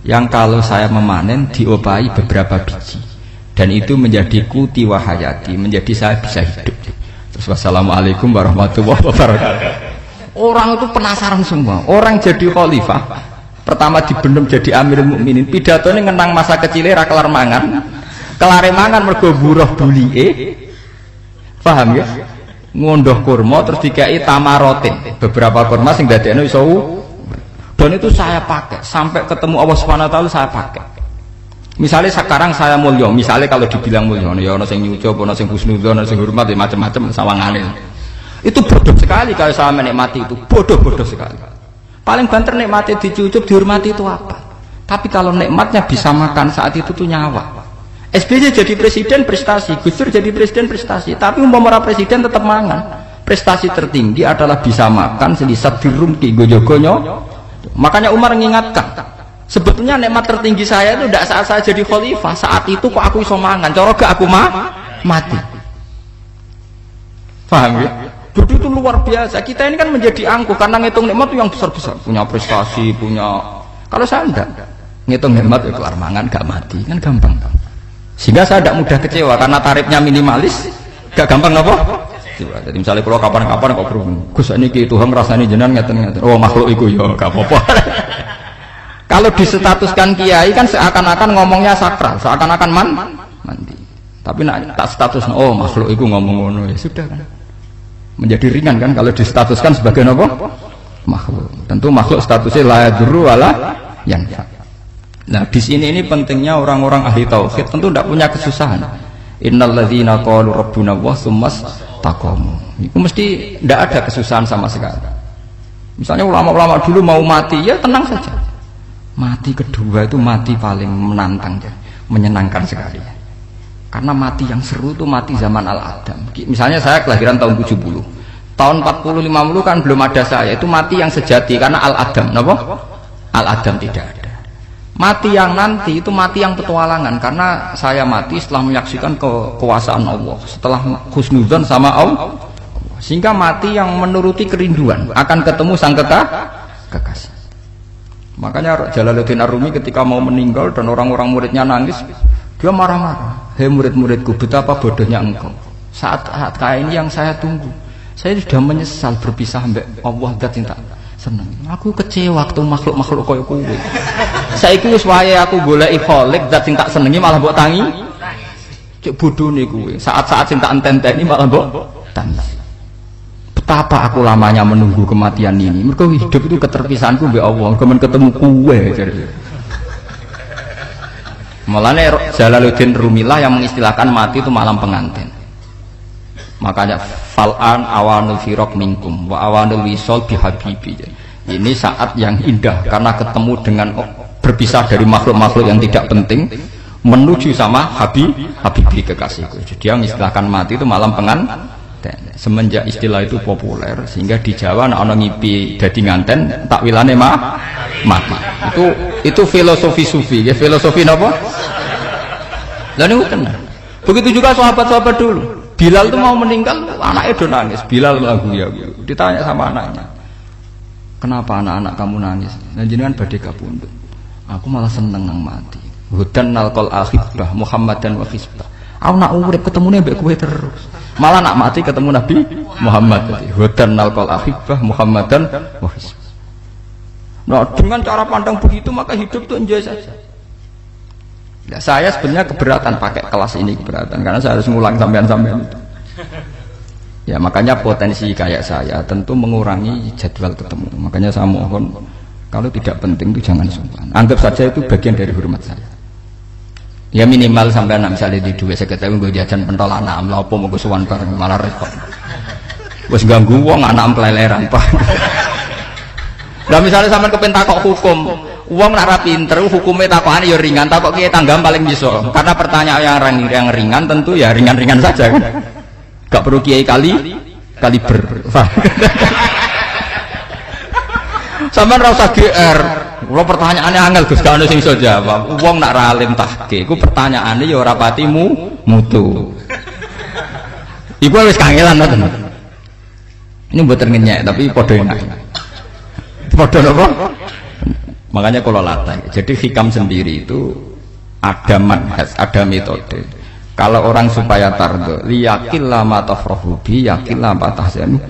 S1: yang kalau saya memanen diopahi beberapa biji, dan itu menjadi kuti wahayati, menjadi saya bisa hidup. Terus wassalamualaikum warahmatullahi wabarakatuh. Orang itu penasaran semua. Orang jadi khalifah pertama dibenem jadi Amirul Mukminin, pidatonya ngenang masa kecilnya ra kelar mangan, kelare mangan mergo buruh bulike, paham ya? Ngondoh kurma terus dikai tamarotin, beberapa kurma sing dadekno iso, dan itu saya pakai sampai ketemu Allah Subhanahu wa taala. Saya pakai misalnya sekarang saya mulya, misalnya kalau dibilang mulya ya ana sing nyucup, ana sing husnudzon, ana sing hormat, macam-macam sawangane. Itu bodoh sekali kalau saya menikmati itu, bodoh sekali. Paling banter nikmati dicucup, dihormati itu apa? Tapi kalau nikmatnya bisa makan saat itu tuh nyawa. SBY jadi presiden prestasi, Gus Dur jadi presiden prestasi, tapi umpama presiden tetap mangan. Prestasi tertinggi adalah bisa makan selisat dirumki gojo-gonyo. Makanya Umar mengingatkan, sebetulnya nikmat tertinggi saya itu tidak saat saya jadi khalifah, saat itu kok aku iso mangan, cara gak aku mati. Paham ya? Dulu itu luar biasa. Kita ini kan menjadi angkuh karena ngitung nikmat itu yang besar-besar, punya prestasi, punya. Kalau saya enggak ngitung nikmat ya kelar mangan gak mati, kan gampang. Sehingga saya tidak mudah kecewa karena tarifnya minimalis, gak gampang apa? Jadi misalnya kalau kapan-kapan kok berhubung Gus ini Tuhan rasanya jenengan ngeten-ngeten, oh makhluk itu ya gak apa-apa. Kalau disetatuskan kiai kan seakan-akan ngomongnya sakral, seakan-akan mandi. Tapi nak tak status, oh makhluk itu ngomong ngono ya sudah kan. Menjadi ringan kan kalau disetatuskan sebagai apa? Makhluk. Tentu makhluk statusnya la yadurru wala yanfa. Nah di sini ini pentingnya orang-orang ahli tauhid tentu tidak punya kesusahan. Innalladzina qalu rabbuna Allah tsummas taqamu. Itu mesti tidak ada kesusahan sama sekali. Misalnya ulama-ulama dulu mau mati ya tenang saja. Mati kedua itu mati paling menantang ya, menyenangkan sekali. Karena mati yang seru itu mati zaman Al-Adam. Misalnya saya kelahiran tahun 70. Tahun 40 50 kan belum ada saya. Itu mati yang sejati karena Al-Adam, napa? Al-Adam tidak ada. Mati yang nanti itu mati yang petualangan karena saya mati setelah menyaksikan kekuasaan Allah, setelah husnudzon sama Allah, sehingga mati yang menuruti kerinduan akan ketemu sang kekasih. Makanya Jalaluddin Ar-Rumi ketika mau meninggal dan orang-orang muridnya nangis, dia marah-marah. Hei murid-muridku, betapa bodohnya engkau. Saat kayak ini yang saya tunggu. Saya sudah menyesal berpisah mbak Allah dat cinta. Seneng. Aku kecewa waktu makhluk-makhluk koyo kowe. Saiki wis wae aku goleki Khalik zat sing tak senengi malah mbok tangi. Cek bodhone kowe. Saat-saat sing tak enteni malah mbok tangi. Betapa aku lamanya menunggu kematian ini. Mergo hidup itu keterpisahanku mbek Allah, kemen ketemu kowe. Mulane Jalaluddin Rumilah yang mengistilahkan mati itu malam pengantin. Makanya fal'an awanul firaq minkum wa awanul wisol bihabibi. Ini saat yang indah karena ketemu dengan berpisah dari makhluk-makhluk yang tidak penting menuju sama habibi kekasihku. Jadi yang istilahkan mati itu malam pengantin. Semenjak istilah itu populer sehingga di Jawa ana ngipi dadi nganten takwilane mati. Itu filosofi sufi, ya filosofi napa? Lah niku tenan. Begitu juga sahabat-sahabat dulu. Bilal itu mau meninggal, anaknya udah nangis. Bilal lagu ya, ditanya sama anaknya, kenapa anak-anak kamu nangis? Dan jenengan badhe kapundhut. Aku malah seneng nang mati. Hudan nalqal akhibah Muhammadan wa hisbah. Aku nak urip ketemune mbek kowe terus. Malah nak mati ketemu Nabi Muhammad. Hudan nalqal akhibah Muhammadan wa hisbah. Nah, dengan cara pandang begitu maka hidup itu enjoy saja. Ya, saya sebenarnya keberatan pakai kelas ini, keberatan karena saya harus ngulang sampean-sampean itu. Ya makanya potensi kayak saya tentu mengurangi jadwal ketemu. Makanya saya mohon kalau tidak penting itu jangan sungkan. Anggap saja itu bagian dari hormat saya. Ya minimal sampean misalnya di duwe 50.000 nggo jajan pentol anak lha apa mengko sowan bareng malah repot. Wis ganggu wong anak peleleran Pak. Lah misalnya sampean kepen takok hukum, wong nak ra pinter hukume takokane ya ringan, takok kiye tanggam paling iso. Karena pertanyaan yang ringan tentu ya ringan-ringan saja kan. Gak perlu kiai kaliber. Sampeyan ra usah GR. Kula pertanyaannya angel Gus gak ono sing iso jawab. Wong nak ra alim tahqiq, iku pertanyaane ya ora pati mutu. Iku wis kangelan to. Ini mboten ngenyek tapi padha enak. Padha napa? Makanya kalau latih, jadi hikam sendiri itu ada manhaj, ada metode. Kalau orang supaya tardo, liyakil lama tafrohubi, yakil lama tahzanu.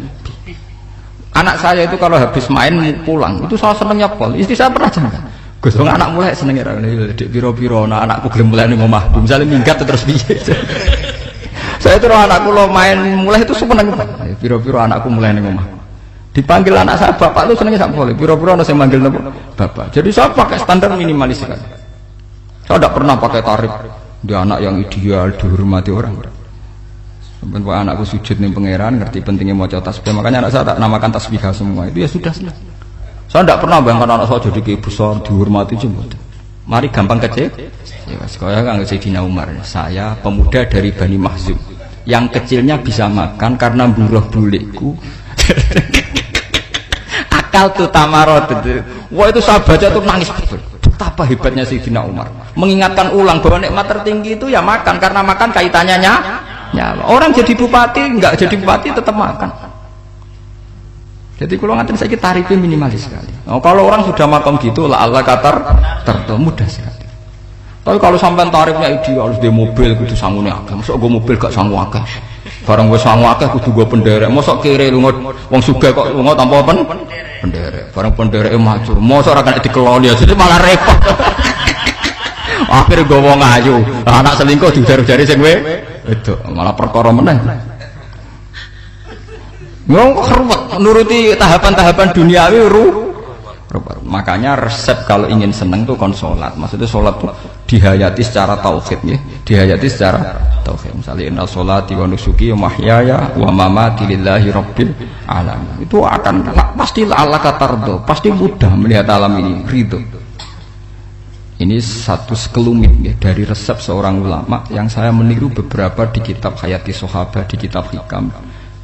S1: Anak saya itu kalau habis main pulang, itu saya senengnya pol. Istri saya pernah jangan. Gus, anak mulai senengnya dek biro-biro, nah anakku gelem mulai nih ngomah. Misalnya minggat terus biye. Saya itu anakku lo main mulai itu seneng. Biro-biro anakku mulai nih ngomah. Dipanggil anak saya bapak lu senengnya sak boleh. Piro-piro ana sing manggil bapak. Jadi saya pakai standar minimalis sekali. Saya tidak pernah pakai tarif dia anak yang ideal dihormati orang. Sampai anakku sujud nih pangeran ngerti pentingnya maca tasbih. Makanya anak saya tak namakan tasbihah semua. Itu ya sudah selesai. Saya tidak pernah bayangkan anak saya jadi kiai besar dihormati jemput. Mari gampang kecil. Ya sekolah kan Sayyidina Umar. Saya pemuda dari Bani Mahzum. yang kecilnya bisa makan karena buruh bulikku. Akal tuh tamarot itu. Wah itu saya baca tuh nangis betul. Betapa hebatnya Sayyidina Umar. Mengingatkan ulang bahwa nikmat tertinggi itu ya makan, karena makan kaitannya nyawa. Orang jadi bupati, enggak jadi bupati tetap makan. Jadi kalau ngatain saya tarifnya minimalis sekali. Nah, kalau orang sudah makan gitu, lah Allah katar mudah sekali. Tapi kalau sampai tarifnya ideal, harus di mobil gitu sangune akeh. Masuk gue mobil gak sanggup akeh. Barang gue sanggup akeh kudu gue penderek. Masuk kiri lu wong sugih kok lu tanpa penderek. Barang penderek maju. Masuk ora kena dikeloni jadi malah repot. Akhirnya gue wong ayu. Anak selingkuh diujar-ujari sing itu malah perkara meneh. Ngomong ruwet nuruti tahapan-tahapan duniawi makanya resep kalau ingin seneng tuh kon sholat. Maksudnya sholat tuh dihayati secara tauhid ya, dihayati secara tauhid. Misalnya inna sholati wa nusuki wa mahyaya wa mamati lillahi rabbil alamin. Itu akan pasti Allah katardo, pasti mudah melihat alam ini ridho. Ini satu sekelumit ya, dari resep seorang ulama yang saya meniru beberapa di kitab Hayati Sahabat, di kitab Hikam,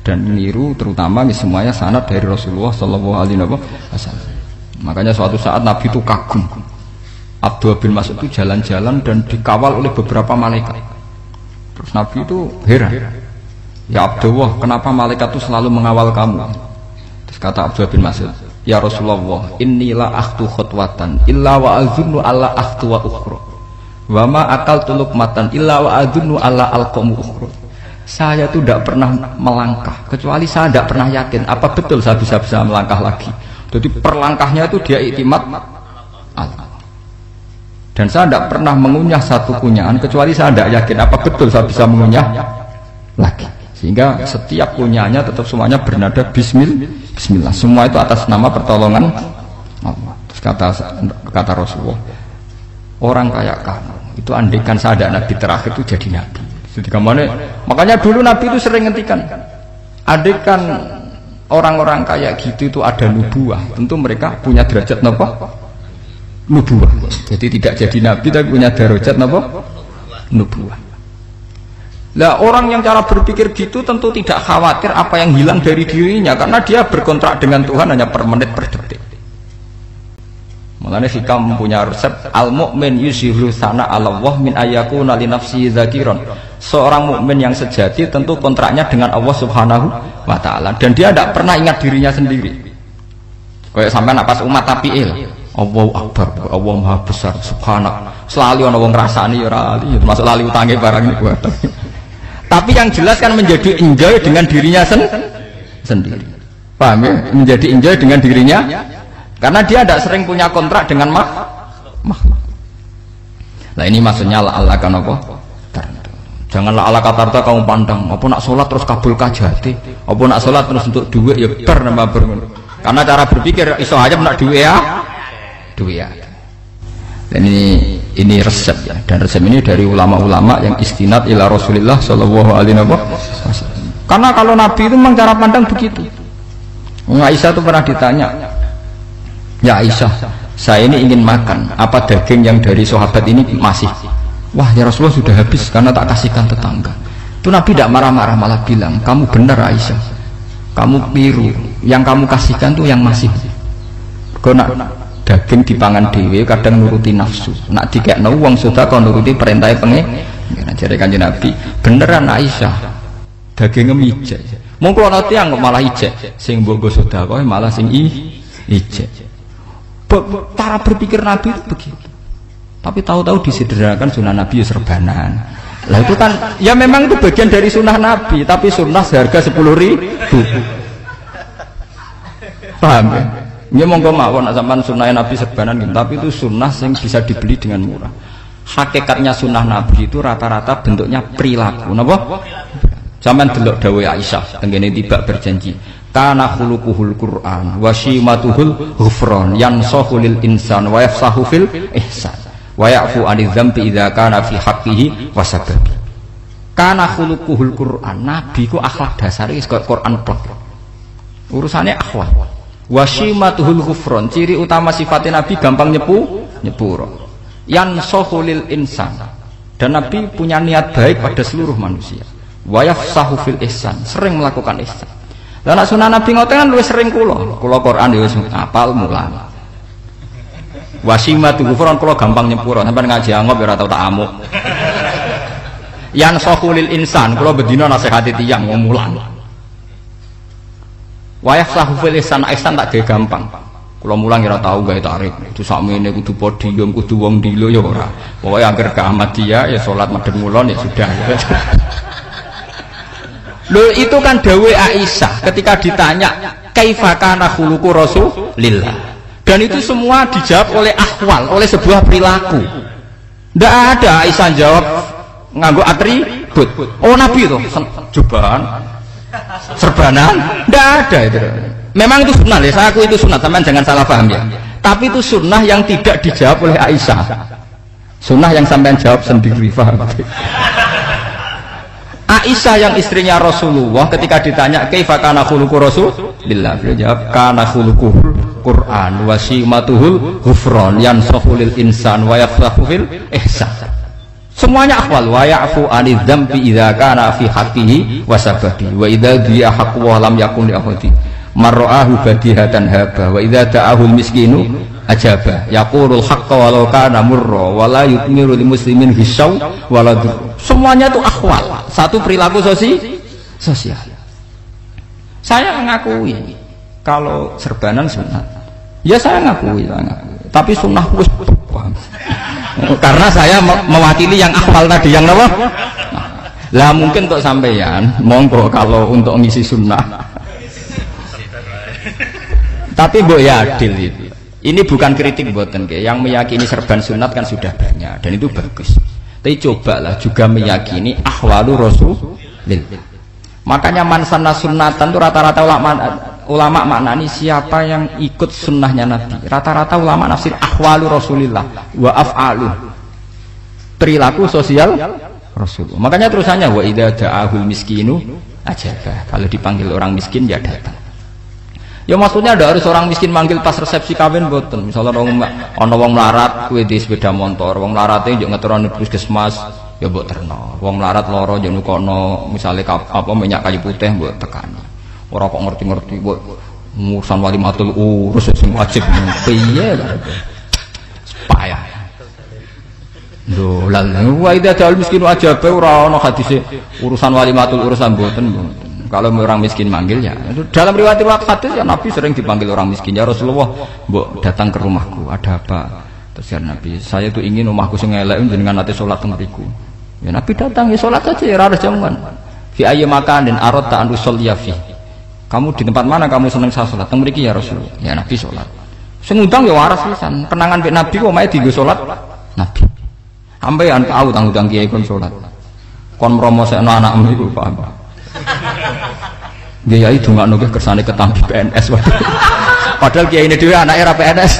S1: dan meniru terutama semuanya sanad dari Rasulullah Shallallahu Alaihi Wasallam. Makanya suatu saat Nabi itu kagum. Abdullah bin Mas'ud itu jalan-jalan dan dikawal oleh beberapa malaikat. Terus Nabi itu heran. Ya Abdullah, kenapa malaikat itu selalu mengawal kamu? Terus kata Abdullah bin Mas'ud, ya Rasulullah, innila akhtu khutwatan illa wa azunnu alla akhtu wa ukhra. Wa ma akaltu luqmatan illa wa azunnu alla alqamu ukhra. Saya itu tidak pernah melangkah kecuali saya tidak pernah yakin apa betul saya bisa melangkah lagi. Jadi perlangkahnya itu dia iktimat Allah. Dan saya tidak pernah mengunyah satu kunyahan kecuali saya tidak yakin apa betul saya bisa mengunyah lagi. Sehingga setiap kunyahannya tetap semuanya bernada Bismillah. Semua itu atas nama pertolongan Allah. Terus kata Rasulullah, orang kayak kamu itu andaikan saya ada nabi terakhir itu jadi nabi. Jadi makanya dulu Nabi itu sering ngendikan, andaikan orang-orang kayak gitu itu ada nubuah, tentu mereka punya derajat napa? Nubuah. Jadi tidak jadi nabi tapi punya derajat napa? Nubuah. Lah orang yang cara berpikir gitu tentu tidak khawatir apa yang hilang dari dirinya, karena dia berkontrak dengan Tuhan hanya per menit per detik. Makanya Hikam punya resep al-mu'min yusiru sana Allah min ayyakuna li nafsi dzakiron. Seorang mukmin yang sejati tentu kontraknya dengan Allah Subhanahu wa taala dan dia tidak pernah ingat dirinya sendiri. Kayak sampai napas umat tapiil, Allahu Akbar, Allah Maha Besar, subhanak. Selalu ana wong ngrasani ora ali, masuk lali utange barang ini kuwi. Tapi yang jelas kan menjadi enjoy dengan dirinya sendiri. Paham ya? Menjadi enjoy dengan dirinya karena dia tidak sering punya kontrak dengan makhluk. Nah ini maksudnya Allah kan apa? Janganlah ala katarta kamu pandang apa nak sholat terus kabul kajati, apa nak sholat terus untuk duit ya nambah bermen. Karena cara berpikir iso aja nak duit ya. Dan ini resep ya, dan resep ini dari ulama-ulama yang istinad ila Rasulillah Shallallahu Alaihi Wasallam. Karena kalau Nabi itu memang cara pandang begitu. Aisyah itu pernah ditanya, ya Aisyah, saya ini ingin makan, apa daging yang dari sahabat ini masih? Wah ya Rasulullah sudah habis karena tak kasihkan tetangga. Itu Nabi tidak marah-marah, malah bilang, kamu benar Aisyah, kamu biru, yang kamu kasihkan tuh yang masih. Karena daging dipangan dewe kadang nuruti nafsu, nak dikekno wong sedekah nuruti perintah pengen. Jadi Kanjeng Nabi, beneran Aisyah, dagingnya ijek. Mongko ana tiyang malah ijek, sing mbok sedekah malah sing ijek. Cara berpikir Nabi itu begitu. Tapi tahu-tahu disederhanakan sunnah Nabi serbanan. Lah itu kan ya memang itu bagian dari sunnah Nabi, tapi sunnah seharga 10.000. Paham ya? Ya monggo mawon sampean sunnah Nabi serbanan gitu, tapi itu sunnah yang bisa dibeli dengan murah. Hakikatnya sunnah Nabi itu rata-rata bentuknya perilaku. Napa? Sampean delok dawuh Aisyah tengene tiba berjanji. Kana khuluquhul Qur'an wa shimatuhul ghufran yansahu lil insan wa yafsahu fil ihsan. Wa ya'fu 'anil dzambi idza kana fi haqqihi wa sababi. Kana khuluquhul Qur'an, Nabi ku akhlak dasare wis kaya Quran plek. Urusane akhlak. Wa shimatuhul ghufran, ciri utama sifatnya Nabi gampang nyepuro. Yansahu lil insan. Dan Nabi punya niat baik pada seluruh manusia. wa yafsahu fil ihsan, sering melakukan ihsan. Lah nek sunah Nabi ngoten kan luwih sering kula Quran ya wis apal mulang. Wasimatu ghufran kula gampang nyepuro, sampean ngaji angop ya ora tau tak amuk. Yang sahulil insan kula bedina nasihati tiyang wong mulang. Wa yafsahu fil ihsan, ihsan tak gawe gampang. Kula mulang ora tau gawe tarik. Itu sakmene kudu podium, kudu wong dilo ya ora. Pokoke anggere ke Ahmadiyah ya salat madhep ngulon ya sudah. Loh itu kan dawuh Aisyah ketika ditanya kaifa kana khuluqu Rasulillah. Dan itu semua dijawab oleh ahwal, oleh sebuah perilaku. Ndak ada Aisyah jawab nganggo atribut. Oh Nabi itu jubahan, serbanan, ndak ada itu. Memang itu sunnah ya, saya aku itu sunnah, teman jangan salah paham ya. Tapi itu sunnah yang tidak dijawab oleh Aisyah. Sunnah yang sampean jawab sendiri, paham? Aisyah yang istrinya Rasulullah ketika ditanya kaifa kana khuluqu Rasulillah, beliau jawab kana khuluquhul Quran wa simatuhul ghufran yansahu lil insan wa yafsahu fil ihsan. Semuanya akhwal wa ya'fu anidz dzambi idza kana fi haqqihi wa sabati wa idza diya haqqu wa lam yakun li ahadi marra'ahu badihatan haba wa idza da'ahu al miskinu ajaba yaqulul haqqa walau kana murra wa la yutmiru lil muslimin hisaw wala dur. Semuanya itu akhwal, satu perilaku sosial. Saya mengakui kalau serbanan sunat, ya saya ngakui. Tapi sunnah wis karena saya mewakili yang akhwal tadi, yang apa? Lah mungkin untuk sampeyan, monggo kalau untuk ngisi sunnah. Tapi mbok ya adil itu. Ini bukan kritik mboten nggih. Yang meyakini serban sunat kan sudah banyak dan itu bagus. Tapi cobalah juga meyakini ahwalu Rasulillah. Makanya mansanna sunnatan itu rata-rata ulama maknani siapa yang ikut sunnahnya Nabi. Rata-rata ulama nafsir ahwalu Rasulillah wa af'alu, perilaku sosial Rasul. Makanya terusannya wa idza da'ahul miskinu ajaba. Kalau dipanggil orang miskin ya datang. Ya maksudnya ada harus orang miskin manggil pas resepsi kawin boten. Misalnya ana wong melarat kuwi di sepeda motor, wong melarate yo ngeterone puskesmas ya mbok terno. Wong melarat lara yo nukono misale apa minyak kayu putih mbok tekani. Ora kok ngerti-ngerti mbok ngurusan walimatul urus sing wajib piye lho. Payah. Lho lan wa idza dal miskinu ajabe ora ana hadise urusan walimatul urusan mboten. Kalau orang miskin manggil ya dalam riwayat hadis ya Nabi sering dipanggil orang miskin, ya Rasulullah mbok datang ke rumahku ada apa? Terus ya Nabi saya tuh ingin rumahku sing elek jenengan nate salat teng mriku. Ya Nabi datang ya salat saja ya ora jamuan. Fi ayyi makanin aradta an usolliya fi. Kamu di tempat mana kamu seneng saya salat? Teng mriki ya Rasulullah. Ya Nabi salat. Sing ngundang ya waras pisan. Kenangan mek Nabi kok mae dienggo salat Nabi. Ampean tau tanggung kiai kon salat. Kon mromosekno anakmu iku paham. Kiai dongakno ke kersane ketampi PNS. Padahal kiai ini dhewe anake ra PNS.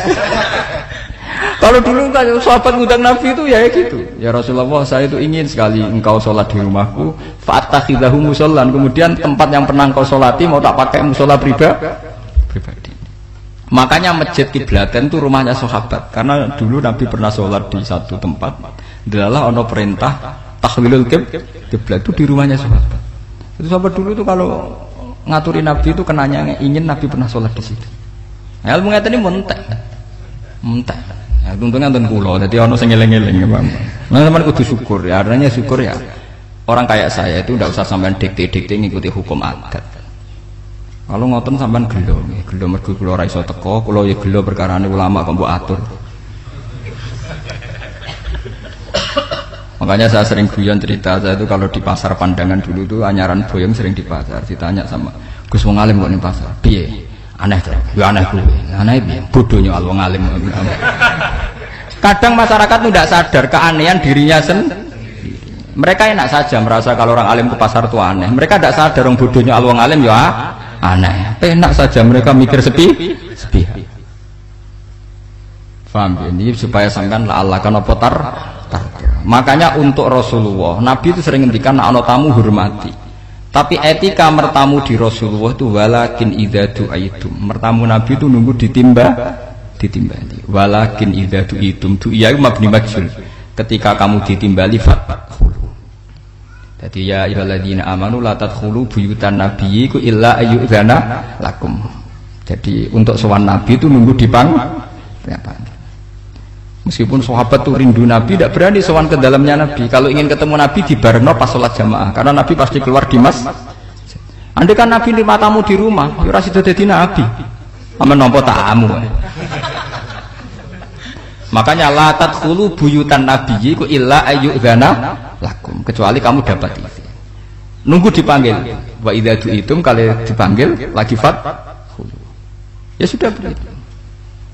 S1: Kalau dulu kan sahabat ngundang Nabi itu ya gitu. Ya Rasulullah, saya itu ingin sekali engkau sholat di rumahku. Fa'attakhidahu musollan. Kemudian tempat yang pernah engkau sholati mau tak pakai musola pribadi. Makanya masjid Kiblaten itu rumahnya sahabat. Karena dulu Nabi pernah sholat di satu tempat. Adalah ono perintah tahwilul kiblat itu di rumahnya sahabat. Itu sahabat dulu itu kalau ngaturin Nabi itu kenanya ingin Nabi pernah sholat di situ. Nah, ilmu ngeten ini mentek. Ya, untungnya nonton kulo, jadi ono sing eling-eling ya, Bang. Nah, teman kudu syukur ya. Artinya syukur ya. Orang kayak saya itu tidak usah sampean dikte-dikte ngikuti hukum adat. Kalau ngoten sampean gelo mergo kula ora iso teko, kula ya gelo perkarane ulama kok mbok atur. Makanya saya sering guyon cerita, saya itu kalau di pasar Pandangan dulu itu anyaran boyong sering di pasar, ditanya sama Gus wong alim kok ning pasar. Piye? Aneh to. Ya aneh kuwi. Aneh piye? Bodohnya wong alim. Kadang masyarakat itu tidak sadar keanehan dirinya sendiri. Mereka enak saja merasa kalau orang alim ke pasar itu aneh. Mereka tidak sadar orang bodohnya wong alim ya aneh. Enak saja mereka mikir sepi. Paham ini supaya sampean la Allah kan apa tar. Makanya untuk Rasulullah, Nabi itu sering ngendikan ana tamu hormati. Tapi etika mertamu di Rasulullah itu walakin idza du'aitum. Mertamu Nabi itu nunggu ditimbali. Walakin idza du'itum, du'iya mabni majhul. Ketika kamu ditimbali fathul. Jadi ya ayyuhalladzina amanu la tadkhulu buyutan nabiyyi illa ayyudzana lakum. Jadi untuk sowan nabi itu nunggu dipanggil. Meskipun sahabat tuh rindu nabi, tidak berani sowan ke dalamnya nabi. Kalau ingin ketemu nabi di barno pas sholat jamaah, karena nabi pasti keluar di masjid. Andai kan nabi nerima tamu di rumah, ora sida dadi nabi. Amen nampa tamu. Makanya la tadkhulu buyutan nabiyyi illa ayyudzana lakum, kecuali kamu dapat izin. Nunggu dipanggil. Wa idza du'itum, kalau dipanggil lagi ya sudah begitu.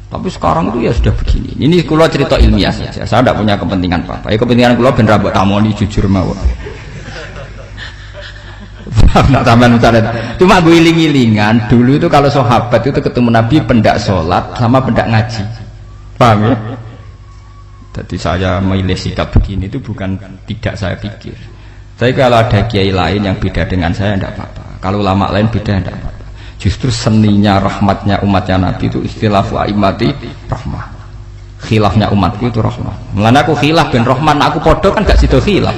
S1: Tapi sekarang itu ya sudah begini. Ini kula cerita ilmiah saja. Saya tidak punya kepentingan apa-apa. Ya kepentingan kula ben ra mbok tamoni jujur mawon. Nah, cuma gue iling-ilingan dulu itu kalau sahabat itu ketemu Nabi pendak sholat sama pendak ngaji, paham ya? Jadi saya memilih sikap begini itu bukan tidak saya pikir. Tapi kalau ada kiai lain yang beda dengan saya tidak apa-apa. Kalau ulama lain beda tidak apa-apa. Justru seninya rahmatnya umatnya Nabi itu istilafu aimati rahmah. Khilafnya umatku itu rahmah. Mulane aku khilaf ben rahman, aku podo kan gak sido khilaf.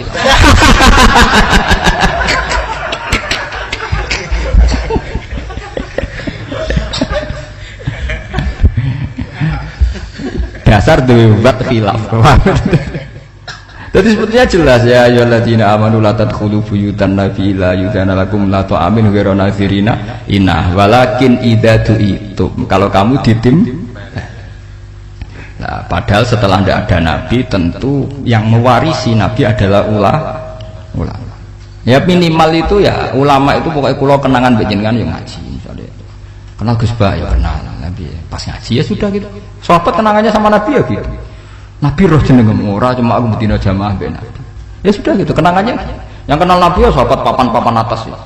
S1: Dasar debat khilaf. Jadi sebetulnya jelas ya ayyuhalladzina amanu la tadkhulu buyutan nabi la yudana lakum la ta'amin ghairu nazirina inna walakin idza tu'itum. Kalau kamu ditim. Nah, padahal setelah tidak ada nabi tentu yang mewarisi nabi adalah ulama. Ya minimal itu ya ulama itu pokoknya kula kenangan panjenengan yang ngaji misalnya. Kenal Gus Bah ya kenal nabi pas ngaji ya sudah gitu. Sahabat kenangannya sama nabi ya gitu. Nabi roh jeneng ora cuma aku betina jamaah ben nabi. Ya sudah gitu kenangannya. Yang kenal nabi ya sahabat papan-papan atas ya.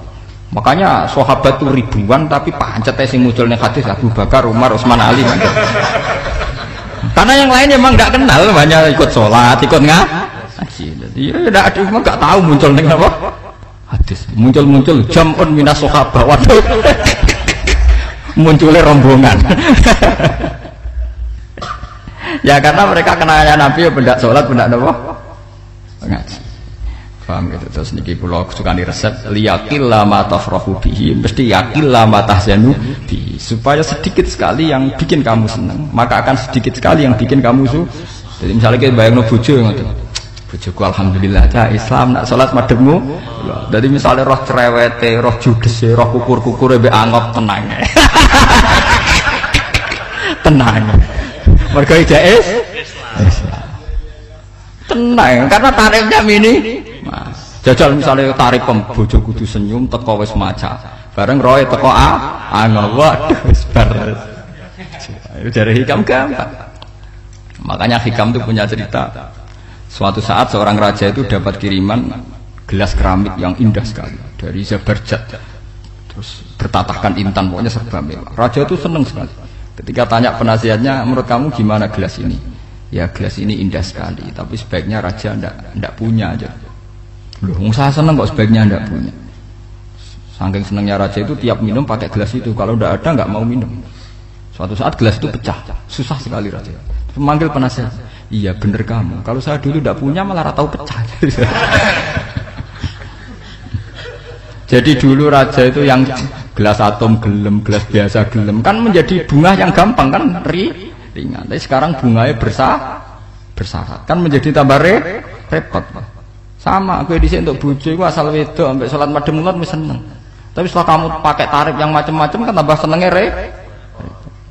S1: Makanya sahabat itu ribuan tapi pancet sing muncul ning hadis Abu Bakar, Umar, Utsman, Ali. Karena yang lain memang enggak kenal, hanya ikut sholat, ikut ngaji. Jadi ya enggak ada memang enggak tahu muncul ning apa? Hadis. Muncul-muncul jam'un minas sahabah. Waduh. Munculnya rombongan. Ya karena mereka kenalnya Nabi ya pendak sholat, pendak apa? Ngaji. Paham gitu. Terus niki kula sukani resep liyaqilla ma tafrahu bihi, mesti yaqilla ma tahzanu bihi. Supaya sedikit sekali yang bikin kamu senang, maka akan sedikit sekali yang bikin kamu Jadi misalnya kita bayangno bojo ngoten. Bojoku alhamdulillah cah Islam nak sholat madhepmu. Jadi misalnya roh cerewete, roh judese, roh kukur-kukure mbek angop tenang. Tenang. Mergo jais tenang karena tarifnya mini. Jajal misalnya tarif bojo kudu senyum teko wis maca. Bareng roe teko angop. Waduh wis bar. Dari hikam gampang. Makanya hikam itu punya cerita. Suatu saat seorang raja itu dapat kiriman gelas keramik yang indah sekali dari Zabarjat. Terus bertatahkan intan, pokoknya serba mewah. Raja itu senang sekali. Ketika tanya penasihatnya, menurut kamu gimana gelas ini? Ya gelas ini indah sekali, tapi sebaiknya raja ndak punya aja. Loh, saya senang kok sebaiknya ndak punya. Saking senangnya raja itu tiap minum pakai gelas itu, kalau ndak ada nggak mau minum. Suatu saat gelas itu pecah, susah sekali raja. Memanggil penasihat, iya bener kamu. Kalau saya dulu ndak punya malah tahu pecah. Jadi dulu raja itu yang gelas atom gelem, gelas biasa gelem, kan menjadi bunga yang gampang kan ringan. Tapi sekarang bunganya bersyarat, kan menjadi tambah repot. Sama aku di sini untuk bojo itu asal wedok sampai sholat madhep mulat wis seneng. Tapi setelah kamu pakai tarif yang macam-macam kan tambah senengnya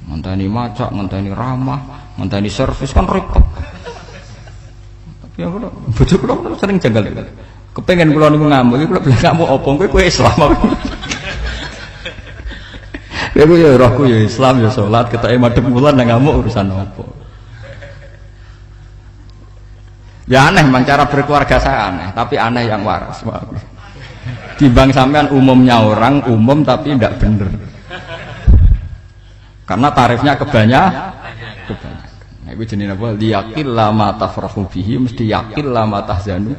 S1: ngenteni macak, ngenteni ramah, ngenteni servis kan repot. Tapi aku bojo kula sering janggal. Kepengen kula niku ngamuk, kula bilang ngamuk apa kowe Islam. Kowe ya rohku ya Islam ya salat, ketoke madhep wulan nang ngamuk urusan apa. Ya aneh memang cara berkeluarga saya aneh, tapi aneh yang waras. Timbang sampean umumnya orang umum tapi tidak bener. Karena tarifnya kebanyakan. Nah, itu jenis apa? Liyaqil lama tafrahu bihi, mesti yaqil lama tahzanu.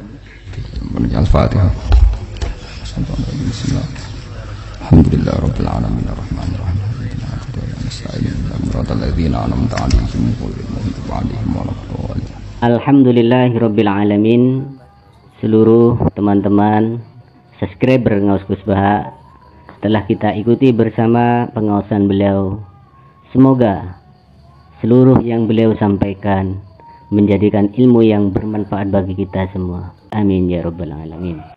S1: Al-Fatihah. Alhamdulillah rabbil alamin arrahmanir rahim. Alhamdulillah rabbil alamin.
S2: seluruh teman-teman subscriber Ngaus Gus Baha telah kita ikuti bersama pengawasan beliau. Semoga seluruh yang beliau sampaikan menjadikan ilmu yang bermanfaat bagi kita semua. Amin ya rabbal alamin.